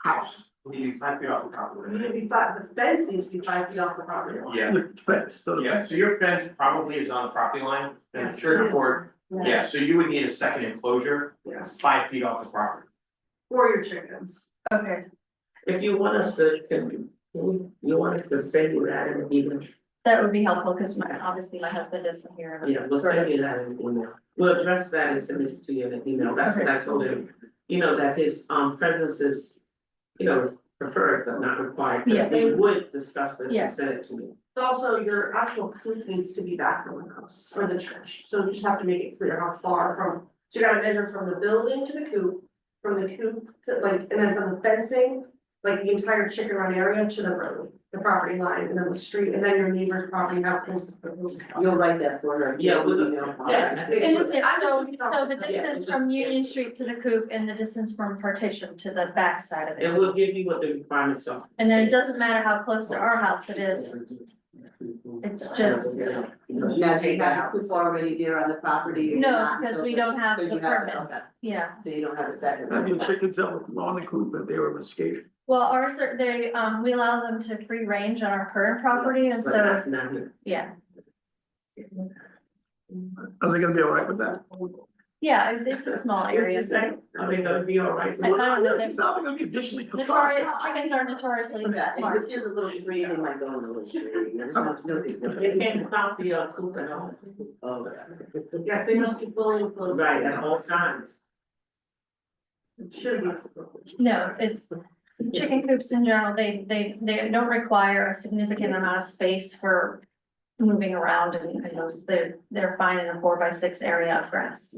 house? You 5 feet off the property. You need to be the fence needs to be 5 feet off the property line. Yeah, The fence, so the yeah, so your fence probably is on the property line, and the church court, yeah, so you would need a second enclosure, Yes, 5 feet off the property. for your chickens. okay, If you want us to, you want us to send you that in an email? that would be helpful, because obviously my husband isn't here. and Yeah, we'll sort send of- you that in an email. We'll address that and send it to you in an email. That's what I told him. You know, that his presence is, you know, preferred but not required. 'Cause Yeah. they would discuss this Yeah. and send it to me. Also, your actual coop needs to be back from the house or the church, so you just have to make it clear how far from, so you gotta measure from the building to the coop. From the coop to like, and then from the fencing, like the entire chicken run area to the road, the property line, and then the street, and then your neighbor's property, how close the. You'll write that for her. Yeah, we'll do. Email. Yeah, I think- And it's, I'm so, just- so the Yeah, distance it's from just- Union Street to the coop and the distance from partition to the back side of And it. we'll give you what the requirements are. And then it doesn't matter how close to our house it is, it's just, Now, do you have the coop already there on the property? or No, not because until we don't have because the you have- permit. okay. yeah. So you don't have a second. Have your chickens ever gone to coop that they were escaped? Well, ours, they, we allow them to free range on our current property, and But so, not here. yeah. Are they gonna be all right with that? Yeah, it's a small What did area. you say? Are they gonna be all right? I don't know, It's not gonna be additionally confined. notorious, chickens are notoriously Yeah, and smart. if there's a little tree, they might go in the little tree. There's no big deal. They can't stop the coop at all. Oh, Yes, they must be fully enclosed. Right, at all times. It should be. No, it's, chicken coops in general, they don't require a significant amount of space for moving around and those, they're fine in a 4x6 area of grass.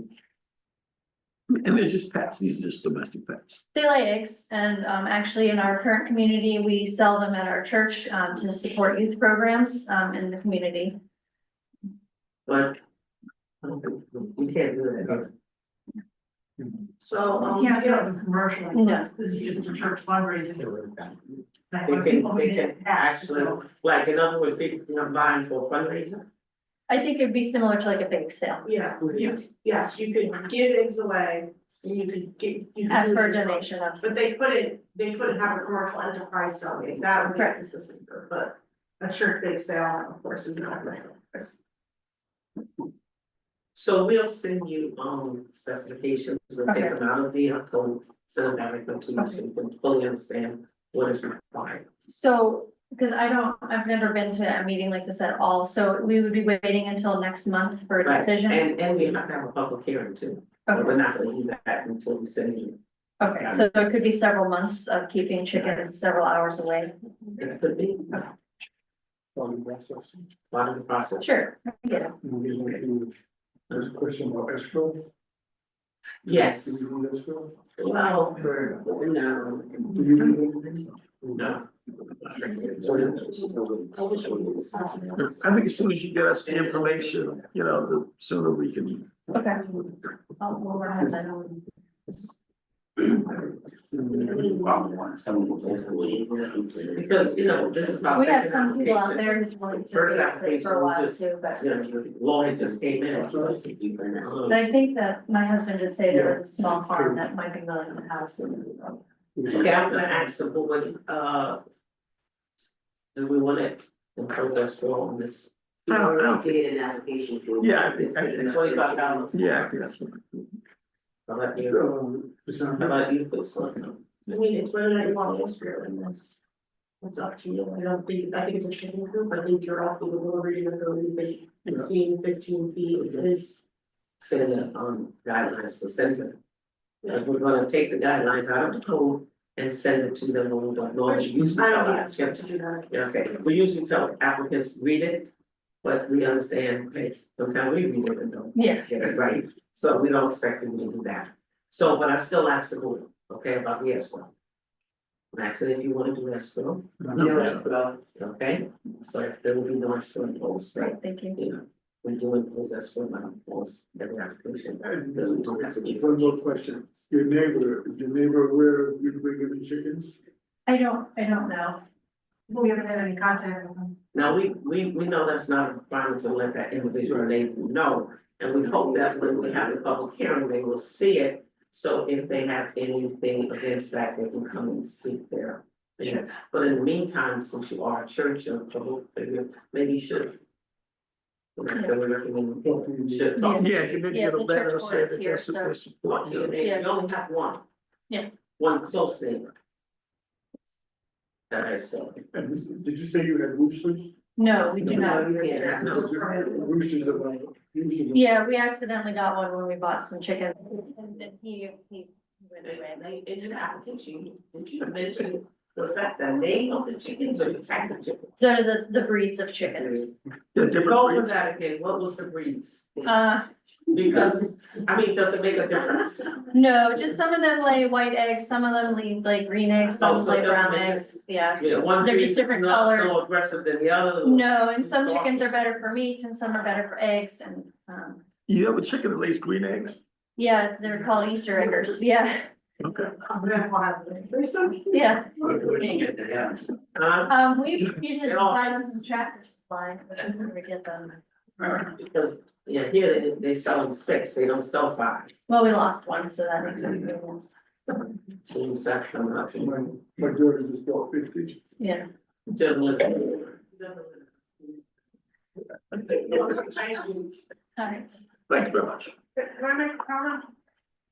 And they're just pets, these are just domestic pets. They lay eggs, and actually in our current community, we sell them at our church to support youth programs in the community. But. You can't do that. So, You can't sell them commercially. No. This is just a church fundraising. They can actually, like, in other words, people can buy for fundraising. I think it'd be similar to like a bake sale, yeah, yes, you could give eggs away, and you could get. you could ask do for a it. donation of. But they couldn't have a commercial enterprise selling eggs, that would be Correct. consistent, but a church bake sale, of course, is not. So we'll send you, specifications, we'll take them out of the code, send them directly to you, so you can fully understand what is required. So, because I've never been to a meeting like this at all, so we would be waiting until next month for a Right, decision. and we have to have a public hearing too, but Okay, we're not gonna do that until we send you. okay, so it could be several months of keeping chickens several hours away. It could be. Part of the process. Sure, I get it. There's a question about escrow. Yes, Do we need escrow? well, no. Do you need anything? no. I think as soon as you get us the information, you know, the sooner we can. Okay. We'll work on that. Because, you know, this is our We have second some people out application. there who's willing to First fix it for a application, while we just- too, but. You know, the lawyers just came in. But I think that my husband did say there was a small farm that might be willing to house it. Okay, I'm gonna ask the board, do we want to impose escrow on this? You already did an application for. Yeah, I think- $25. Yeah, I think that's what. I'll let you, It's how not- about you put something? I mean, it's whether or not you want to escrow in this. It's up to you, I think it's a chicken coop, I think you're off the little reading of the movie, and seeing 15 feet is. Say that, guidelines to center. Because we're gonna take the guidelines out of the code and send it to them when we don't normally use. I don't ask us to do that. Okay, we usually tell applicants, read it, but we understand, okay, sometimes we read it and don't Yeah. get it right, so we don't expect them to do that. So, but I still ask the board, okay, about the escrow. I'm asking if you wanna do escrow, No escrow. okay, so there will be no escrow imposed, right? Right, thank you. You know, we do impose escrow not imposed every application. Because we don't have to keep- One more question, your neighbor aware of you bringing in chickens? I don't know. We haven't had any contact with them. Now, we know that's not a requirement to let that individual neighbor know, and we hope that when we have a public hearing, they will see it. So if they have anything against that, they can come and speak there. Yeah, but in the meantime, since you are a church and a public figure, maybe you should. We recommend you should talk. Yeah, you did Yeah, get a the letter church saying board is that here, they're so- they're Talk supporting to your you. neighbor, you only have one. Yeah. One close neighbor. That I saw. And did you say you had roosters? No, we do not. You can't. Roosters are roosters. Yeah, we accidentally got one when we bought some chicken and then he went away. And in your application, did you mention, was that the name of the chickens or the type of chicken? The breeds of chickens. They're different Go over breeds. that again, what was the breeds? Uh, Because, I mean, does it make a difference? no, just some of them lay white eggs, some of them lay green eggs, Oh, some so lay it doesn't brown make eggs, yeah. You know, one They're just breed is different not colors. more aggressive than the other. No, and some chickens are better for meat and some are better for eggs and, You have a chicken that lays green eggs? yeah, they're called Easter eggers, yeah, Okay. There's some. yeah. We Yeah. usually buy them from Tractor Supply, that's where we get them. Because, yeah, here they sell them 6, they don't sell 5. Well, we lost one, so that makes it good. So you said, I'm not saying, My daughter just bought 50. Yeah. it doesn't look. Alright. Thank you very much. Can I make a comment?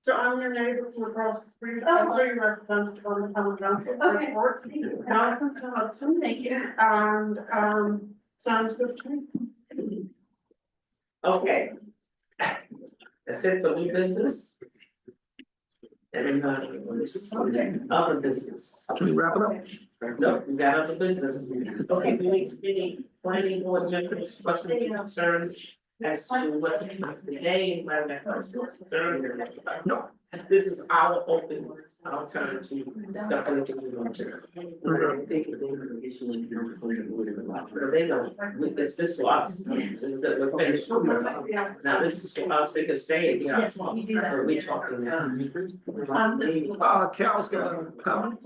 So I'm your neighbor from across the street, Oh. so you represent from the town council. Okay. Malcolm Hudson, Thank you. and, sounds good to me. Okay. That's it for new business. And other business. Can we wrap it up? No, we got other business. Okay, do we, any planning board members, questions and concerns as to what happens today, whether that concern? No. This is our open, our time to discuss anything we want to. They don't, it's this for us, this is that we're finished. Now, this is for us, they can stay, yeah. Yes, we do that. Or we talking now. Cal's got a comment.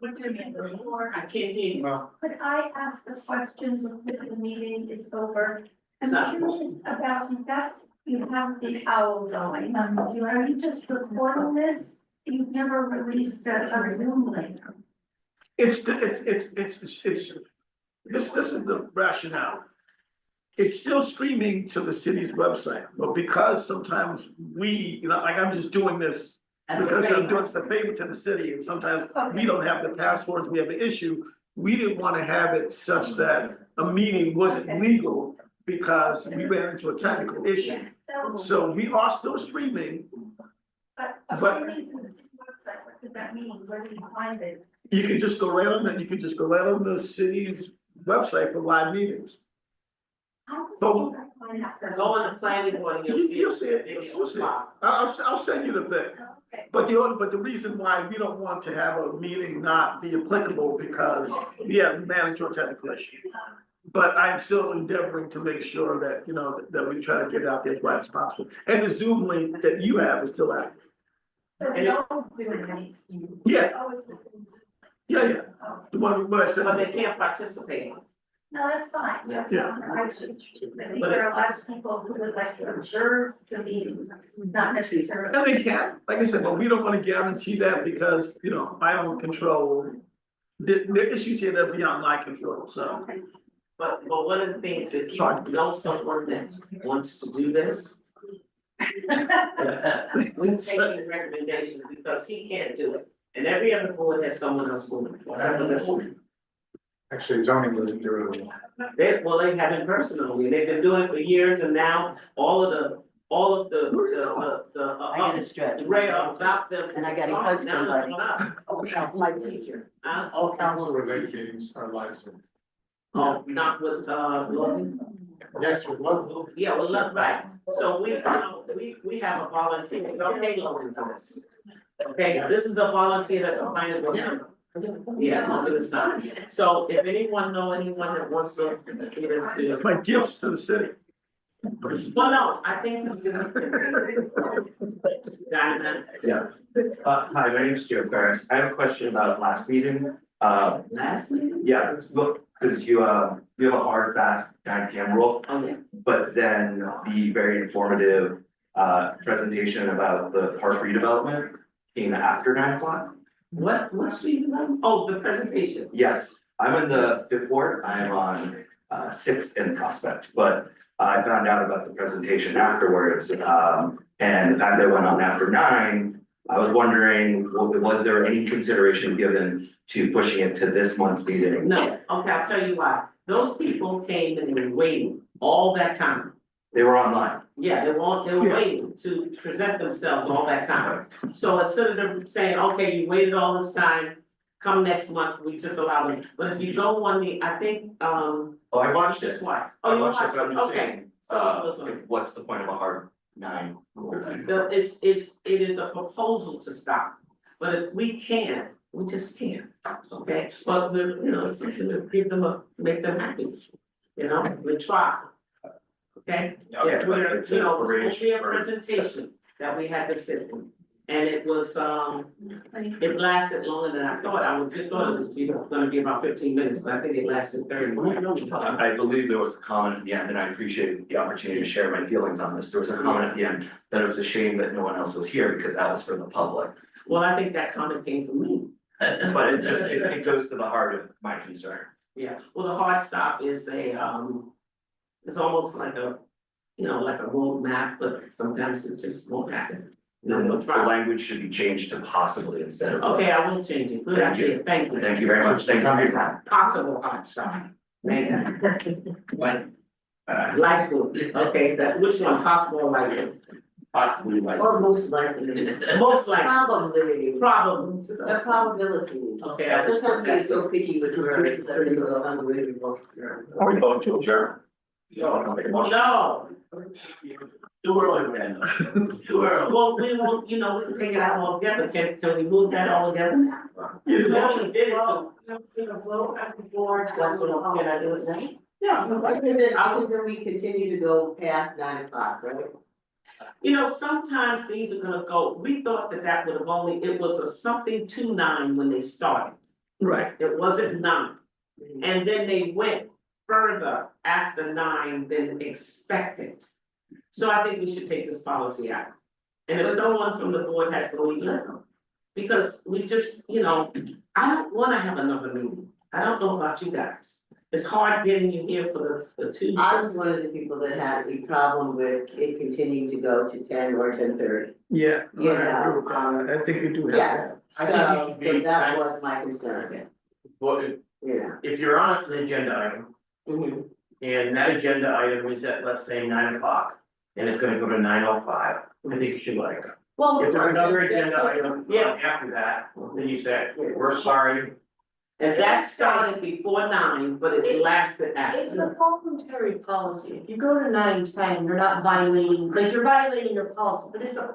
I can't hear you. Could I ask a question before the meeting is over? I'm Sorry. curious about that, you have the owl going, are you just recording this? You've never released a Zoom link? It's, this is the rationale. It's still streaming to the city's website, but because sometimes we, like I'm just doing this because I'm doing us a favor to the city, and sometimes we don't have the passwords, we have the issue. We didn't want to have it such that a meeting wasn't legal because we ran into a technical issue. So we are still streaming. But But- according to the city website, what does that mean? Where do you find it? You can just go right on that, you can just go right on the city's website for live meetings. How does So- anyone find that? Go on the planning board and you'll see. You'll see it, you'll see it. I'll send you the thing. Okay. But the reason why we don't want to have a meeting not be applicable because, yeah, we manage your technical issue. But I'm still endeavoring to make sure that, that we try to get it out there as wide as possible. And the Zoom link that you have is still active. So they don't do it. Yeah, Always- yeah. The one, what I said. But they can't participate. No, that's fine. Yeah. I just, I think there are a lot of people who would like to observe the meetings, not necessarily. And they can, like I said, but we don't want to guarantee that because, I don't control. The issues here that are beyond my control, so. But one of the things that you know someone that wants to do this. We take your recommendation because he can't do it, and every other board has someone else doing it, whatever this one. Actually, zoning doesn't do it. They have it personally, they've been doing it for years, and now all of the all of the, I gotta stretch. about them. And I gotta hug Now it's somebody. on us. My teacher. All council related meetings are live Zoom. Oh, not with, Logan? Yes, with one. Yeah, well, that's right. So we have a volunteer, okay, Logan, for this. Okay, this is a volunteer that's applying to go. Yeah, Logan is not. So if anyone know anyone that wants to get us to. My gifts to the city. Well, no, I think this is. Diamond. Yeah. Hi, my name is Joe Ferris. I have a question about last meeting. Last meeting? Yeah, look, because you have a hard, fast 9 PM rule, Okay. but then the very informative presentation about the park redevelopment came after 9 o'clock. What street is that? Oh, the presentation. Yes, I'm in the 5th ward. I am on 6th and Prospect, but I found out about the presentation afterwards. And the fact that it went on after 9, I was wondering, was there any consideration given to pushing it to this month's meeting? No, okay, I'll tell you why. Those people came and they were waiting all that time. They were online. Yeah, they were Yeah. waiting to present themselves all that time. So instead of them saying, okay, you waited all this time, come next month, we just allow them. But if you go on the, I think, Oh, I watched that's it. why. I Oh, you watched it, watched but I'm it, just okay. saying, So, what's the point of a hard 9? it is a proposal to stop. But if we can't, we just can't, okay? But we, give them make them happy. We try. Okay? Yeah, we're, It's it was inspiration only a for- presentation that we had to sit in. And it was, it lasted longer than I thought. I thought it was gonna be about 15 minutes, but I think it lasted 30 minutes. I believe there was a comment at the end, and I appreciated the opportunity to share my feelings on this. There was a comment at the end that it was a shame that no one else was here because that was for the public. Well, I think that comment came from me. But it goes to the heart of my concern. Yeah, well, the hard stop is it's almost like like a roadmap, but sometimes it just won't happen. Then We'll the try. language should be changed to possibly instead of. Okay, I will change it. Good Thank you. idea, thank you. Thank you very much. Thank you for your time. Possible hard stop. Thank you. Likely, okay, which one, possible or likely? Possibly like. Or most likely. Most likely, Probably. probably. The probability. Okay, I will- Sometimes we get so picky with words that it's unbelievable. Are we going to adjourn? No. Too early, man. Too early. Well, we won't, we can take it out all together. Can we move that all together? Yeah. We actually did it. That's what, can I do it now? Yeah. Because then we continue to go past 9 o'clock, right? Sometimes these are gonna go, we thought that would have it was a something to 9 when they started. Right. It wasn't 9. And then they went further after 9 than expected. So I think we should take this policy out. And if someone from the board has to leave, let them. Because we just, I don't wanna have another meeting. I don't know about you guys. It's hard getting you here for the Tuesday. I was one of the people that had a problem with it continuing to go to 10 or 10:30. Yeah. You I agree with know, that. I think we do have Yes, that. I think you should so be- that was my concern, But if you're on an agenda item, Mhm. and that agenda item is at, let's say, 9 o'clock, and it's gonna go to 9:05, I think you should let it go. Well, If there's another that's- agenda item after that, then you say, we're sorry. And that started before 9, but it lasted It's after. a voluntary policy. If you go to 9:10, you're not violating, you're violating your policy, but it's an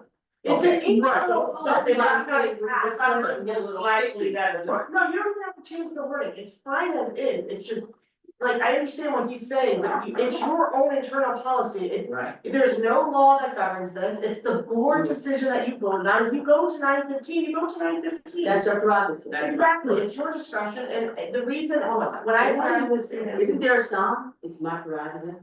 Okay, right, internal so policy. it's not not, because it's not slightly better. No, you don't have to change the wording. It's fine as is. It's just, I understand what he's saying, but it's your own internal policy. Right. There's no law that governs this. It's the board decision that you voted on. If you go to 9:15, you go to 9:15. That's your prerogative. Exactly, it's your discretion, and the reason, when I heard you was saying. Isn't there a song? It's my prerogative.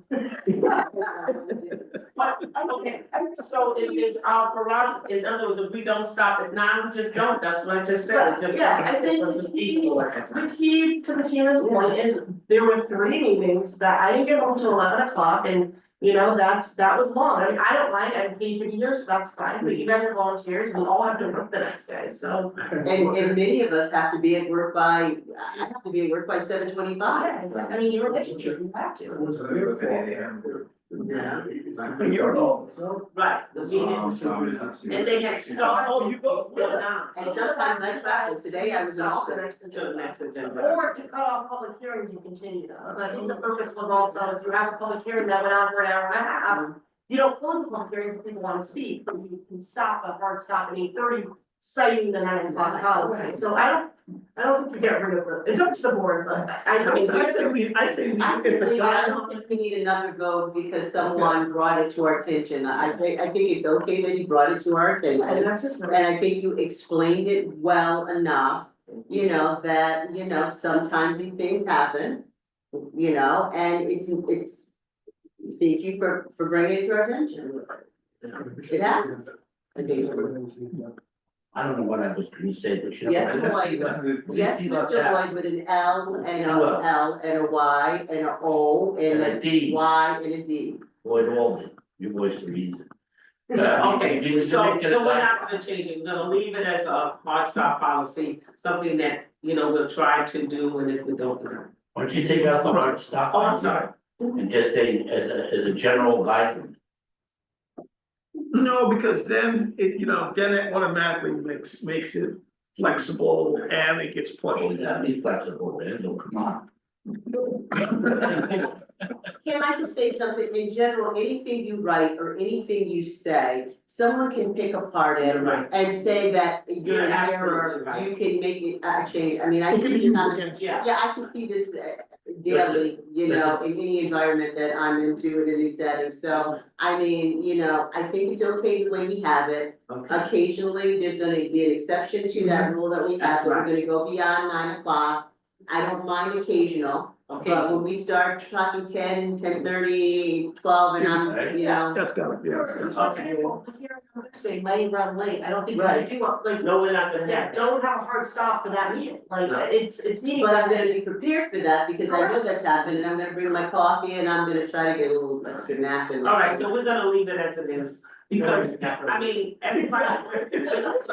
But, okay, so it is our prerogative, in other words, if we don't stop at 9, we just don't, that's what I just said, it just. Yeah, I think it wasn't the key, feasible at the time. the key to the Tina's point is, there were 3 meetings that I didn't get home till 11 o'clock, and, that was long. I mean, I don't mind, I'm paid to be here, so that's fine, but you guys are volunteers, we all have to work the next day, so. And many of us have to be at work I have to be at work by 7:25. Yeah, I mean, you're a relationship, you have to. Yeah. And you're all. Right, the meeting, and they had started. Oh, you go. And sometimes I travel, today I was in Albany. To the next agenda. Or to cut off public hearings and continue them. I think the purpose was also, if you have a public hearing that went on for an hour and a half, you don't close the public hearing until people want to speak, but you can stop a hard stop at 8:30, citing the 9 o'clock policy. So I don't think you get rid of the, it's up to the board, but I I mean. say we, I it's a simply, I guide. don't think we need another vote because someone brought it to our attention. I think it's okay that you brought it to our And attention. that's it. And I think you explained it well enough, you know, that, you know, sometimes these things happen. You know, and it's, thank you for bringing it to our attention. It happens. I think. I don't know what I was gonna say, but you know. Yes, Lloyd. Yes, Mr. Lloyd, with an L and a L and a Y and a O and And a D. a Y and a D. Lloyd Alden, your voice of reason. Okay, so we're not gonna change it, we're gonna leave it as a hard stop policy, something that, you know, we'll try to do, and if we don't, we don't. Why don't you take out the hard stop? Oh, I'm sorry. And just say as a general guideline. No, because then it, you know, then it automatically makes it flexible and it gets pushed. You gotta be flexible, man, no, come on. Can I just say something, in general, anything you write or anything you say, someone can pick apart it Right. and say that you're an Yeah, error, absolutely right. you can make it a change, I mean, I see this on, Yeah. yeah, I can see this daily, you know, in any environment that I'm into in a new setting, so, I mean, you know, I think it's okay the way we have it. Okay, Occasionally, there's gonna be an exception to that rule that we have, That's that we're right. gonna go beyond 9 o'clock. I don't mind occasional, okay, but when we start talking 10, 10:30, 12, and I'm, you know. That's gotta be. Okay. Say late, run late, I don't think you Right. should do, like, no, we're not gonna yeah, have that. don't have a hard stop for that meeting, like, No. it's meeting. But I'm gonna be prepared for that because I know that's happened and I'm gonna bring my coffee and I'm gonna try to get a little extra nap in. All right, so we're gonna leave it as it is, because, I mean, everybody, in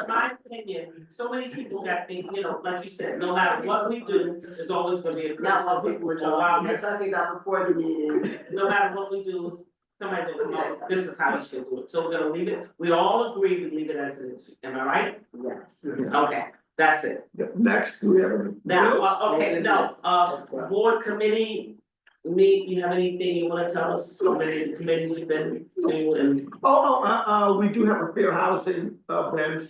my opinion, so many people that think, you know, like you said, no matter what we do, there's always gonna be a Not while criticism. people are or while talking, I'm talking about before the meeting. No matter what we do, somebody will come up, this is how you should do it, so we're gonna leave it, we all agree we leave it as it is, am I right? Yes. Okay, that's it. Next, do we have? a- Now, okay, no, That's what- board committee, you have anything you wanna tell us, committee we've been to, and, We do have a fair housing event,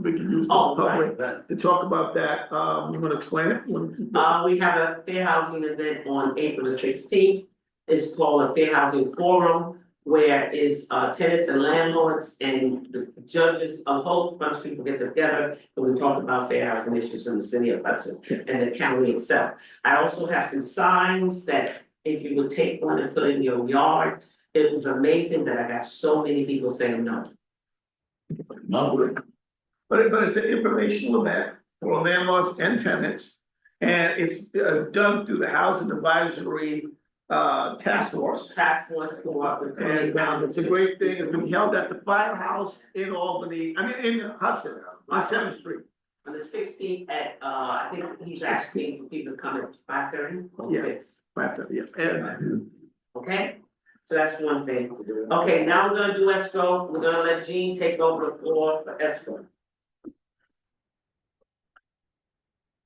we can use the Oh, public But to talk about that, you wanna explain it? we have a fair housing event on April the 16th. It's called a Fair Housing Forum, where is, tenants and landlords and the judges, a whole bunch of people get together, and we talk about fair housing issues in the city of Hudson and the county itself. I also have some signs that if you would take one and put in your yard, it was amazing that I got so many people saying no. no, But it's an informational event for landlords and tenants. And it's done through the Housing Advisory Task Force. Task force for the community. And it's a great thing, it's been held at the Firehouse in Albany, I mean, in Hudson, on 7th Street. On the 16th at, I think he's asking for people to come at 5:30 or Yeah. 6. Right there, yeah, and Okay, so that's one thing. Okay, now we're gonna do escrow, we're gonna let Jean take over the floor for escrow.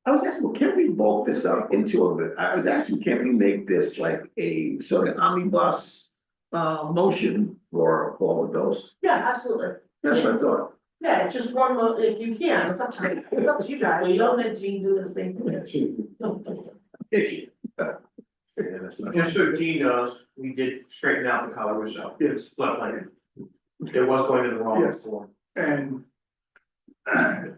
I was asking, well, can we bulk this up into I was asking, can we make this like a sort of omnibus motion for all of those? Yeah, absolutely, That's what I thought. yeah, it's just one, if you can, it's up to you guys. Well, you don't let Jean do this thing. Just so Gene knows, we did straighten out the color ourselves. Yes. Floodplain. It was going to the wrong Yes. form. And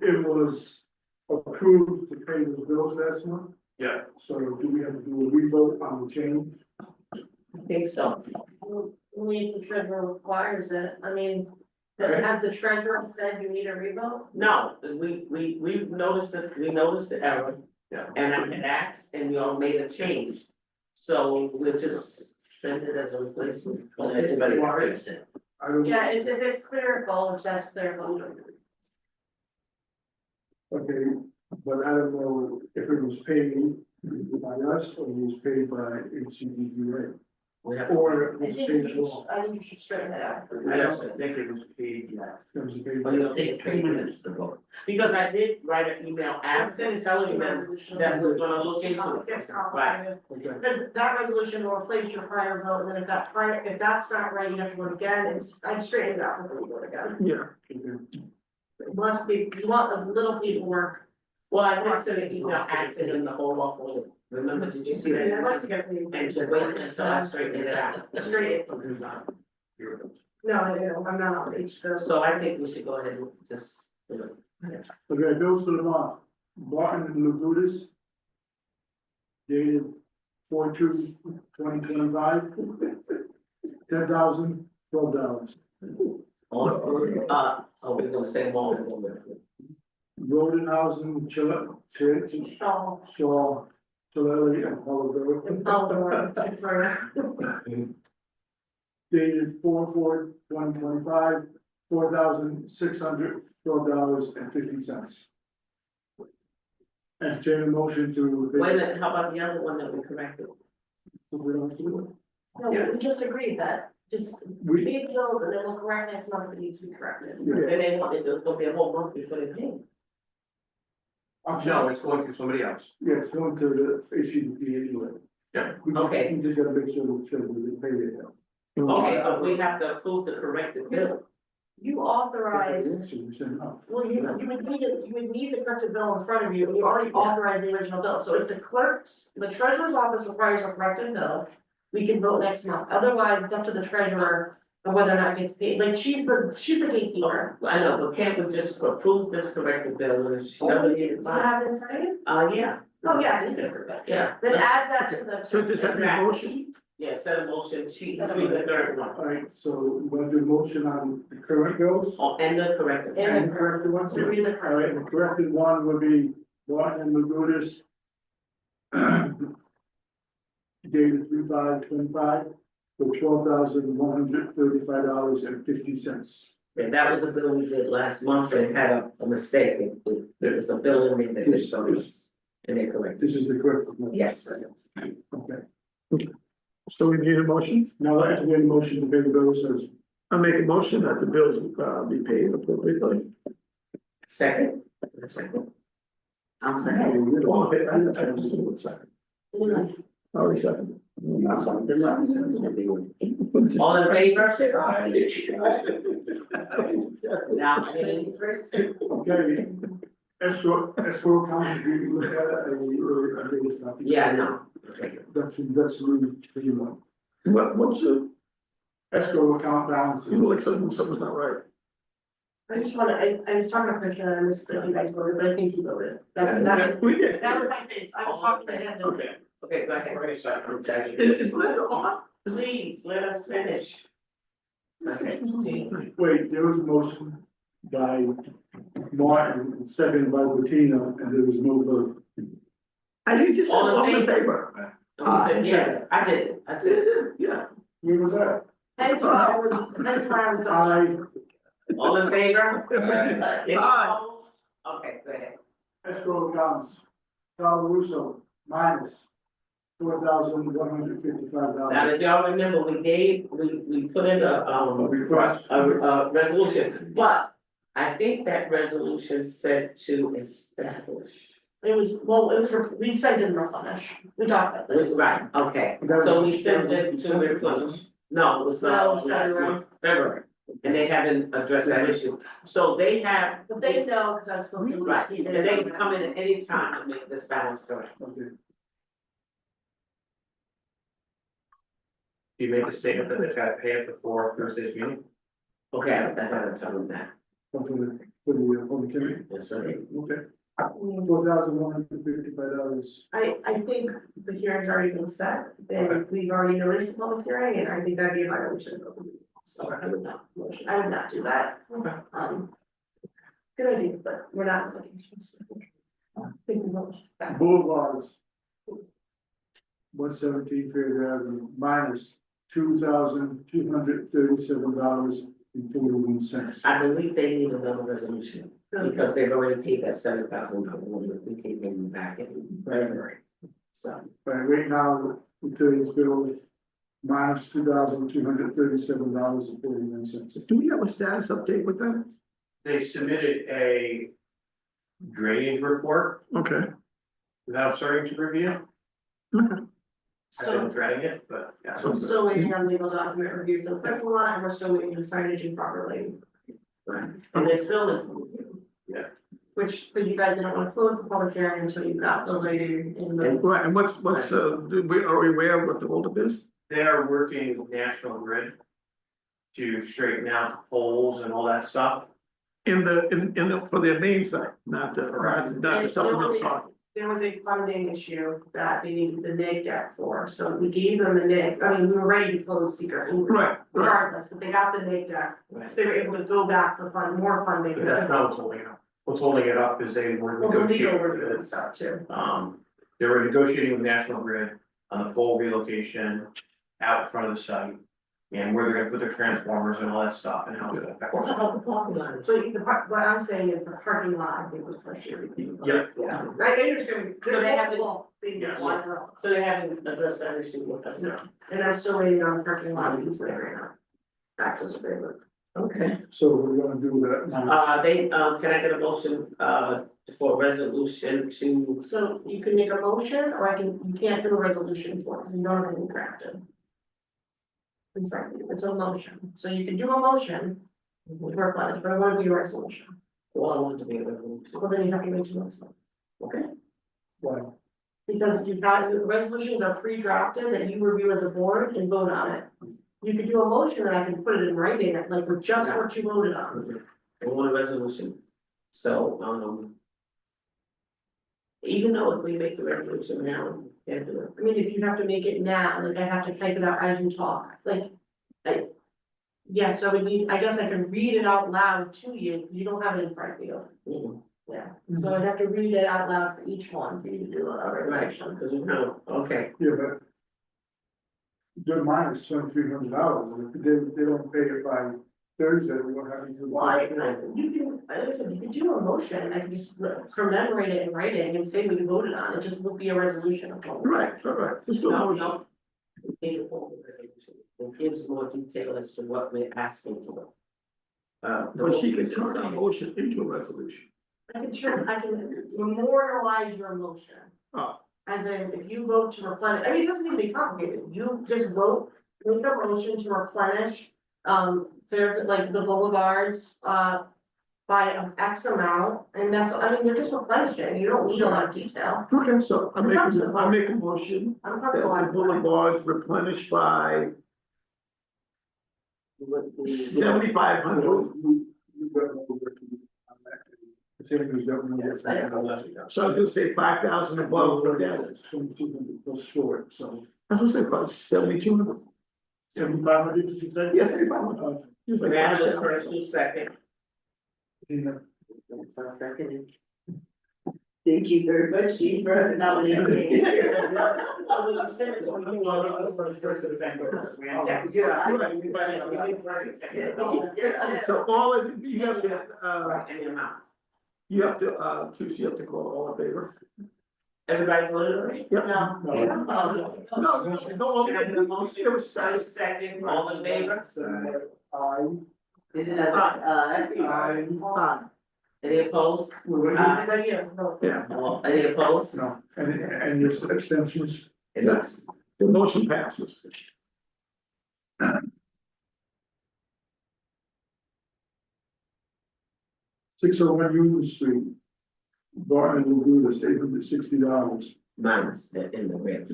it was approved to pay the bills last month, Yeah. so do we have to do a revote on the change? I think so. Only if the treasurer requires it, I mean, has the treasurer said you need a revote? No, we noticed the error. Yeah. And I had asked, and we all made a change. So we'll just send it as a replacement. well, everybody fix it. I don't, Yeah, if it's clerical, if that's clerical. okay, but I don't know if it was paid by us or it was paid by HCDUA. We have. or I was think paid you for. should, I think you should straighten that out. I don't think it was paid yet. That was paid Well, you'll for. take 3 minutes to vote. Because I did write an email asking, telling them that we're gonna look into it. It's Right. complicated. Okay. Because that resolution will replace your prior vote, and then if that's not right, you have to vote again, I'd straighten it out before you vote again. Yeah, Must be, you want as little paperwork. Well, I did send an email asking them to hold off on it. Remember, did you see I'd that? like to get the. And to wait until I straighten it out. Straight, no, I'm not on page two. So I think we should go ahead and just, you know. Okay, bills to the month, Barton and Lugudas. Dated 4/2/2025. $10,012. Are we gonna say more? Rodenhausen, Shaw, Chilelli, and Holloway. Dated 4/4/2025, $4,612.50. Entertain a motion to. Wait a minute, how about the other one that we corrected? We don't do No, we just agreed that, just it. We, pay the bills and then we'll correct next month if it needs to be corrected. Yeah. Then they wanted, there's gonna be a whole month before they pay. No, it's going through somebody else. yeah, it's going to the issue fee anyway. Yeah. Okay. We just gotta make sure we pay it. Okay, but we have to approve the corrected bill. You authorize, We said no. well, you would need the corrected bill in front of you, and you already authorized the original bill, so if the treasurer's office requires a corrected bill. We can vote next month, otherwise it's up to the treasurer of whether or not it gets paid, like, she's the gatekeeper. I know, but can't we just approve this corrected bill and she doesn't need it Do you fine? have it in front of you? Yeah. Oh, yeah, Yeah. then add that to the. so just have a motion, Yeah, set a motion, she's reading the third one. All right, so we're gonna do a motion on the current bills. Oh, and the corrected. bill. And the corrected ones. So read the All right, the corrected one would be Barton and Lugudas. Dated 3/5/25 for $12,135.50. Yeah, that was a bill we did last month, and it had a mistake, there was a bill in there that they showed us, and they corrected. This is the corrected one. Yes. Okay, so we need a motion, now I entertain a motion to pay the bills as. I make a motion that the bills, be paid appropriately. Second, a second. I'll say. Oh, I just do it second. Already second. All in favor? Now, Okay, escrow account, if you look at it, I think it's not. yeah, no. That's really, pretty much. What's the, Escrow account balances. you look like something's not right. I just wanna, I was talking to Christian, and I missed if you guys voted, but I think you voted, that We did. was my face, I was talking to him. Okay. Okay, go ahead. Is Linda on? Please, let us finish. Okay, Wait, there was a motion by Martin, seconded by Bettina, and there was no vote. I you just said All in all in favor? favor. You said yes, I did it, I said it. Yeah. Where was that? That's why I was. All in favor? Any Aye. opposed? Okay, go ahead. Escrow accounts, Carl Russo, minus $4,155. Now, if y'all remember, we put in a Request. a resolution, but I think that resolution said to establish. It was, we said didn't replenish, we talked about It was this. right, okay, so we sent it to replenish. No, it was No, it was last February. month, February, and they haven't addressed that issue. So they have, But they know, cause I was supposed to. right, and they can come in at any time to make this balance correct. Okay. You make a statement that they've got to pay it before Thursday's meeting? Okay, I gotta tell them that. For the public hearing, Yes, sir. okay. $4,155. I think the hearing's already been set, and we've already noticed the public hearing, and I think that'd be a violation of open meeting. So I would not do that. Good idea, but we're not in litigations. Think we will. Boulevards. 117 Fair Avenue, minus $2,237.41. I believe they need another resolution, because they've already paid that $7,000, we paid them back in February. So, Right now, utilities bill minus $2,237.49. Do we have a status update with them? They submitted a drainage report Okay. without starting to review. Okay. I've been dreading it, but yeah. I'm still waiting on legal document review for the parking lot, and we're still waiting on signage and properly. And they're still in. Which, but you guys didn't want to close the public hearing until you got the lighting in the. Right, and what's, are we aware of what the holdup is? They are working with National Grid to straighten out the poles and all that stuff. In the, for their main site, not the, not the supplemental part. There was a funding issue that they needed the NIG deck for, so we gave them the NIG, I mean, we were ready to close secret. Right. Regardless, but they got the NIG deck, so they were able to go back for more funding. But that's not what's holding it up. What's holding it up is they were Well, the legal negotiating review and with, stuff too. they were negotiating with National Grid on the pole relocation out in front of the site. And where they're gonna put their transformers and all that stuff and how it's gonna affect. What about the parking lot? So what I'm saying is the parking lot, I think was pressured. Yep. Yeah, I understand. So they haven't- Yeah. So they haven't addressed that issue with us now. And I'm still waiting on the parking lot easement right now. Access agreement. Okay. So we're gonna do that. now. Can I get a motion, for a resolution to, So you can make a motion, or you can't do a resolution for it, you don't have anything crafted. In front of you, it's a motion, so you can do a motion, work on it, but it won't be a resolution, well, I want to be a resolution. well, then you have to wait 2 months. Okay. Why? Because you've got, the resolutions are pre-drafted that you review as a board and vote on it. You could do a motion and I can put it in writing, like with just what you voted on. I want a resolution, so, even though if we make the resolution now, can't do it. I mean, if you have to make it now, like I have to type it out as you talk, yeah, so I would need, I guess I can read it out loud to you, you don't have it in front of you. Mhm. Yeah, so I'd have to read it out loud for each one for you to do a Right, resolution. because you know, okay, Yeah, but. Their minus $2,300, and if they don't pay it by Thursday, we don't have anything. Why, you can, like I said, you could do a motion, I can just commemorate it in writing and say we voted on it, just will be a resolution. Right, just do a no, motion. no. Need a formal resolution. It gives more detail as to what we're asking for. The But she motion can is turn a saying- motion into a resolution. I can memorialize your motion. Oh. As in, if you vote to replenish, I mean, it doesn't need to be complicated, you just vote, make a motion to replenish. There, like the boulevards, by an X amount, and that's, I mean, you're just replenishing, you don't need a lot of detail. Okay, so I It's make, up to the board. I make a motion I'm that comfortable. the boulevard's replenished by Would be- 7,500. You've got no work to do on that. The Tiffany's got no work to do on that. So I was gonna say 5,000 above what that is. 2,200 plus short, so. I was gonna say about 7,200. 7,500, did you say? Yes, 7,500. It was like Randall's 5,000. first, who's second? Thank you very much, Jean, for nominating me. So when you send it to me, you want to give us the first and second. So all of, you have to, Any amounts. you have to, Tuesday, you have to call all in favor. Everybody voted already? Yep. No. No, Can I get a motion? There was Second, all in favor? Isn't that, Any opposed? Right here, no. Yeah, No. Any opposed? No, and your extensions, Yes. the motion passes. 601 Union Street. Barton will do this $860. Minus in the red.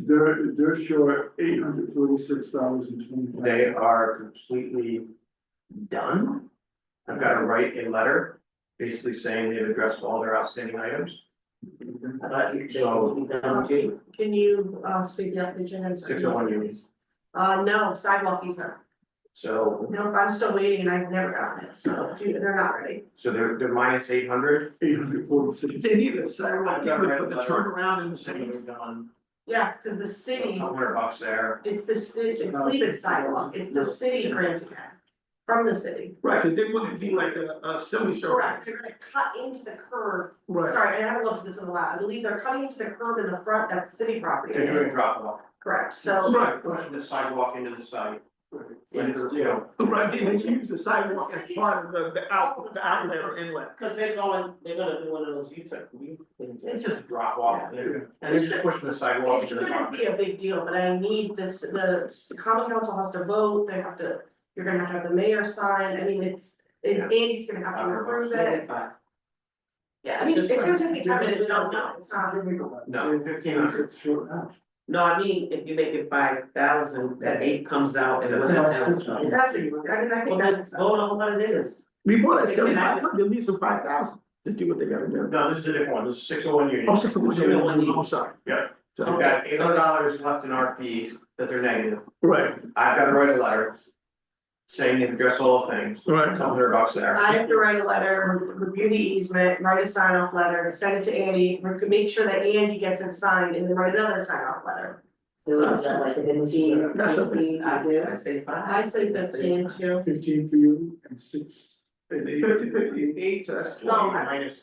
They're short $846.25. They are completely done. I've got to write a letter, basically saying they've addressed all their outstanding items. How about you? So- Jay? Can you, state the application and? 601 Union. No, sidewalk easement, So, no, I'm still waiting and I've never gotten it, so they're not ready. so they're minus 800. 846. They need a sidewalk, for the turnaround and the same. Done. Yeah, cause the city, $100 there. it's the city, it's Cleveland sidewalk, it's the city granting it, from the city. Right, because they want it to be like a semicircle. Correct, they're gonna cut into the curb, Right. sorry, I haven't looked at this in a while, I believe they're cutting into the curb in the front, that's city property. They're doing drop off. correct, so. Right, Pushing the sidewalk into the site. Into, you know, right, they use the sidewalk as part of the outlet or inlet. Cause they're gonna do one of those U-turn. it's just a drop off, and they're just pushing the sidewalk It into the shouldn't be park. a big deal, but I need this, the common council has to vote, they have to, you're gonna have to have the mayor sign, I mean, Andy's gonna have to approve it. Yeah, I mean, it's gonna take me 10 minutes, no, it's not. No, 1,500. No, I mean, if you make it 5,000, that 8 comes out and it was. That's, I mean, I think that's. Vote on what it is. We bought it 7,500, at least 5,000 to do what they gotta do. No, this is a different one, this is 601 Union. Oh, 601, I'm sorry. Yeah. So- We've got $800 left in our fees that they're negative. Right, I've got to write a letter saying you address all the things, right. $200 there. I have to write a letter, review the easement, write a sign off letter, send it to Andy, make sure that Andy gets it signed, and then write another sign off letter. So is that like 15, That's what 15 I to say 5. I say 15 too. 15 for you and 6. 58, so that's No, 20. Minus.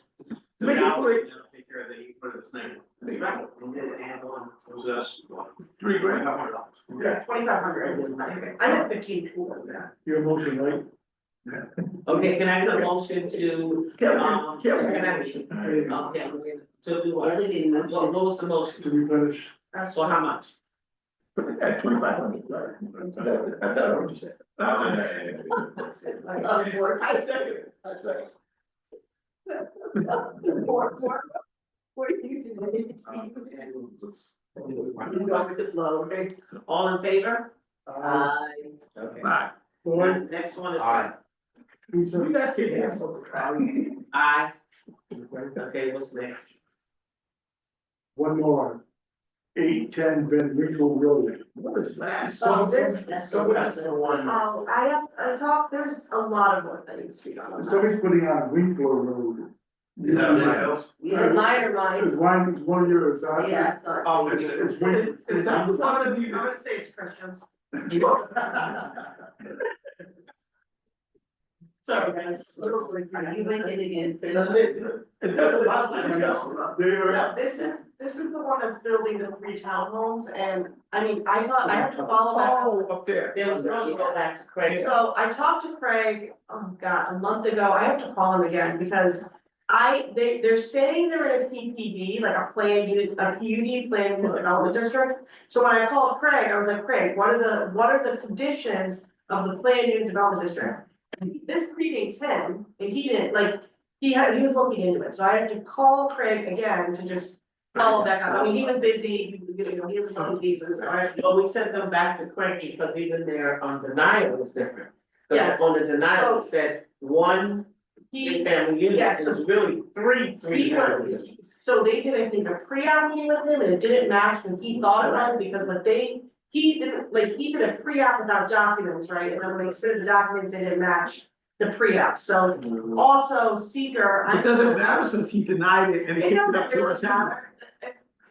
Make it three. Take care of the 8 foot of the thing. Right, and then add on. So that's $3 grand. $2,500. Yeah, 2,500, I'm at 15 too, yeah. Your motion, right? Okay, can I get a motion to, Kevin, Kevin. can I, okay, to do the what? other meeting, What was the motion? To replenish. That's So how much? At 2,500, right. I thought I heard you say. I second it, I second it. What are you doing? You go with the flow, right? All in favor? Okay. Bye. One, next one is. Aye. You guys can handle it. Aye. Okay, what's next? One more. 810 Van Winkle Road. What is that? So this, That's So that's the one. I talked, there's a lot of work that needs to be done on that. Somebody's putting on Winkle Road. Is that my house? It's a minor line. It's one of your, Yeah, I saw it. Oh, It's Winkle. Is that one of I'm the? gonna say it's Christians. Sorry, guys. Are you winking again? Doesn't it? Is that the lot line? There, No, this is the one that's building the 3 townhomes, and I mean, I have to follow back. Oh, up there. There was supposed to go back to Craig. So I talked to Craig, oh God, a month ago, I have to call him again, because they're saying they're in a PPD, like a plan unit, a PUD, plan unit development district. So when I called Craig, I was like, Craig, what are the conditions of the plan unit development district? And this predates him, and he didn't, like, he was looking into it, so I have to call Craig again to just follow back up. I mean, he was busy, he was on cases, so I. Well, we sent them back to Craig because even their denial was different. Yes. Because on the denial, it So- said 1 family unit, Yes. and it was really 3 family units. So they did, I think, a pre-app meeting with him, and it didn't match what he thought it was, because he did a pre-app without documents, right? And then when they submitted the documents, they didn't match the pre-app, so also seeker. It doesn't matter since he denied it and he It kicked it doesn't up to really us. matter.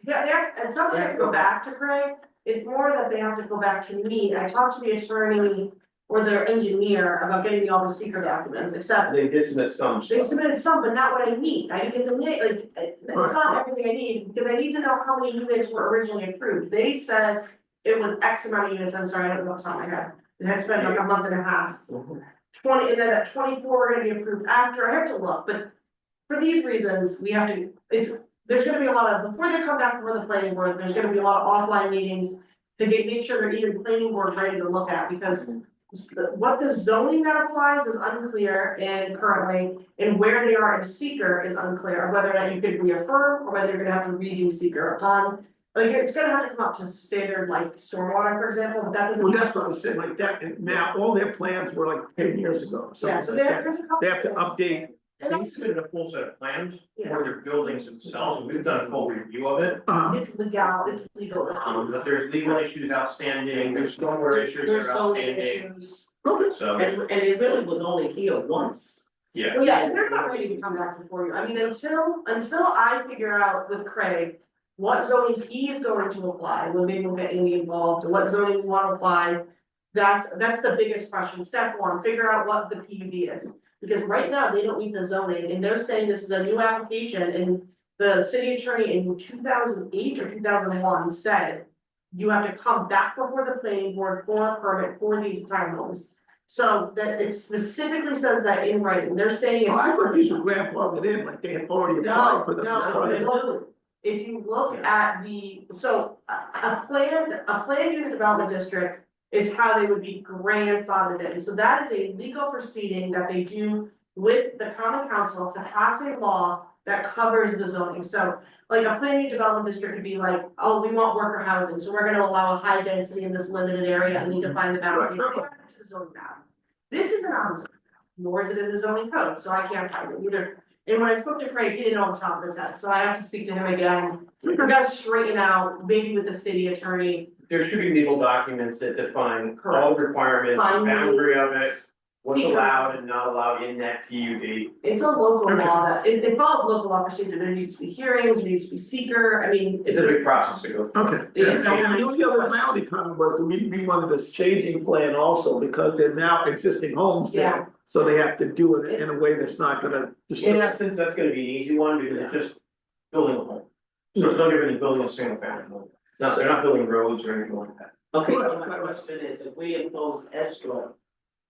Yeah, and some of them have to go back to Craig, it's more that they have to go back to me, I talked to the attorney or their engineer about getting me all the seeker documents, except They did submit some they stuff. submitted some, but not what I need, I didn't get the it's not everything I need, because I need to know how many units were originally approved, they said it was X amount of units, I'm sorry, I don't know what time I had, it had been like a month and a half. 20, and then that 24 are gonna be approved after, I have to look, but for these reasons, we have to, there's gonna be a lot of, before they come back from the planning board, there's gonna be a lot of offline meetings to make sure they're even planning board ready to look at, because what the zoning that applies is unclear and currently, and where they are in seeker is unclear, whether or not you could reaffirm, or whether you're gonna have to redo seeker upon. Like, it's gonna have to come up to standard, like stormwater, for example, but that doesn't. Well, that's what I was saying, like that, and now all their plans were like 10 years ago, so. Yeah, so there's a couple. They have to update, And They that's, submitted a full set of plans Yeah. for their buildings themselves, and we've done a full review of it. it's legal, it's legal. But there's legal issues outstanding, there's stormwater issues that There's are zoning outstanding, issues. so, And it really was only here once. yeah. Well, yeah, and they're not ready to come back before you, I mean, until I figure out with Craig. What zoning he is going to apply, when maybe we'll get Amy involved, and what zoning we wanna apply. That's the biggest question, step one, figure out what the PUD is, because right now, they don't meet the zoning, and they're saying this is a new application, and. The city attorney in 2008 or 2001 said you have to come back before the planning board for a permit for these townhomes. So that it specifically says that in writing, they're saying. Oh, I thought these were grandfathered in, like they had already applied for them. as part of it. If you look at the, so a planned unit development district is how they would be grandfathered in. So that is a legal proceeding that they do with the common council to pass a law that covers the zoning. So like a planned unit development district could be like, oh, we want worker housing, so we're gonna allow a high density in this limited area and need to find the boundaries. They add it to the zoning map. This isn't on the zoning map, nor is it in the zoning code, so I can't find it either. And when I spoke to Craig, he didn't know on top of his head, so I have to speak to him again. We gotta straighten out, maybe with the city attorney. There should be legal documents that define all the requirements, the Fine. boundary of it, what's allowed and not allowed in that PUD. It's a local law that, it follows local law procedure, there needs to be hearings, there needs to be seeker, I mean. It's a big process to go. Okay. Yeah. The only other reality comment was, we wanted a staging plan also, because they're now existing homes Yeah. there. So they have to do it in a way that's not gonna. In essence, that's gonna be an easy one, because it's just building a home. So it's no different than building a single family home. No, they're not building roads or anything like that. Okay, so my question is, if we impose escrow,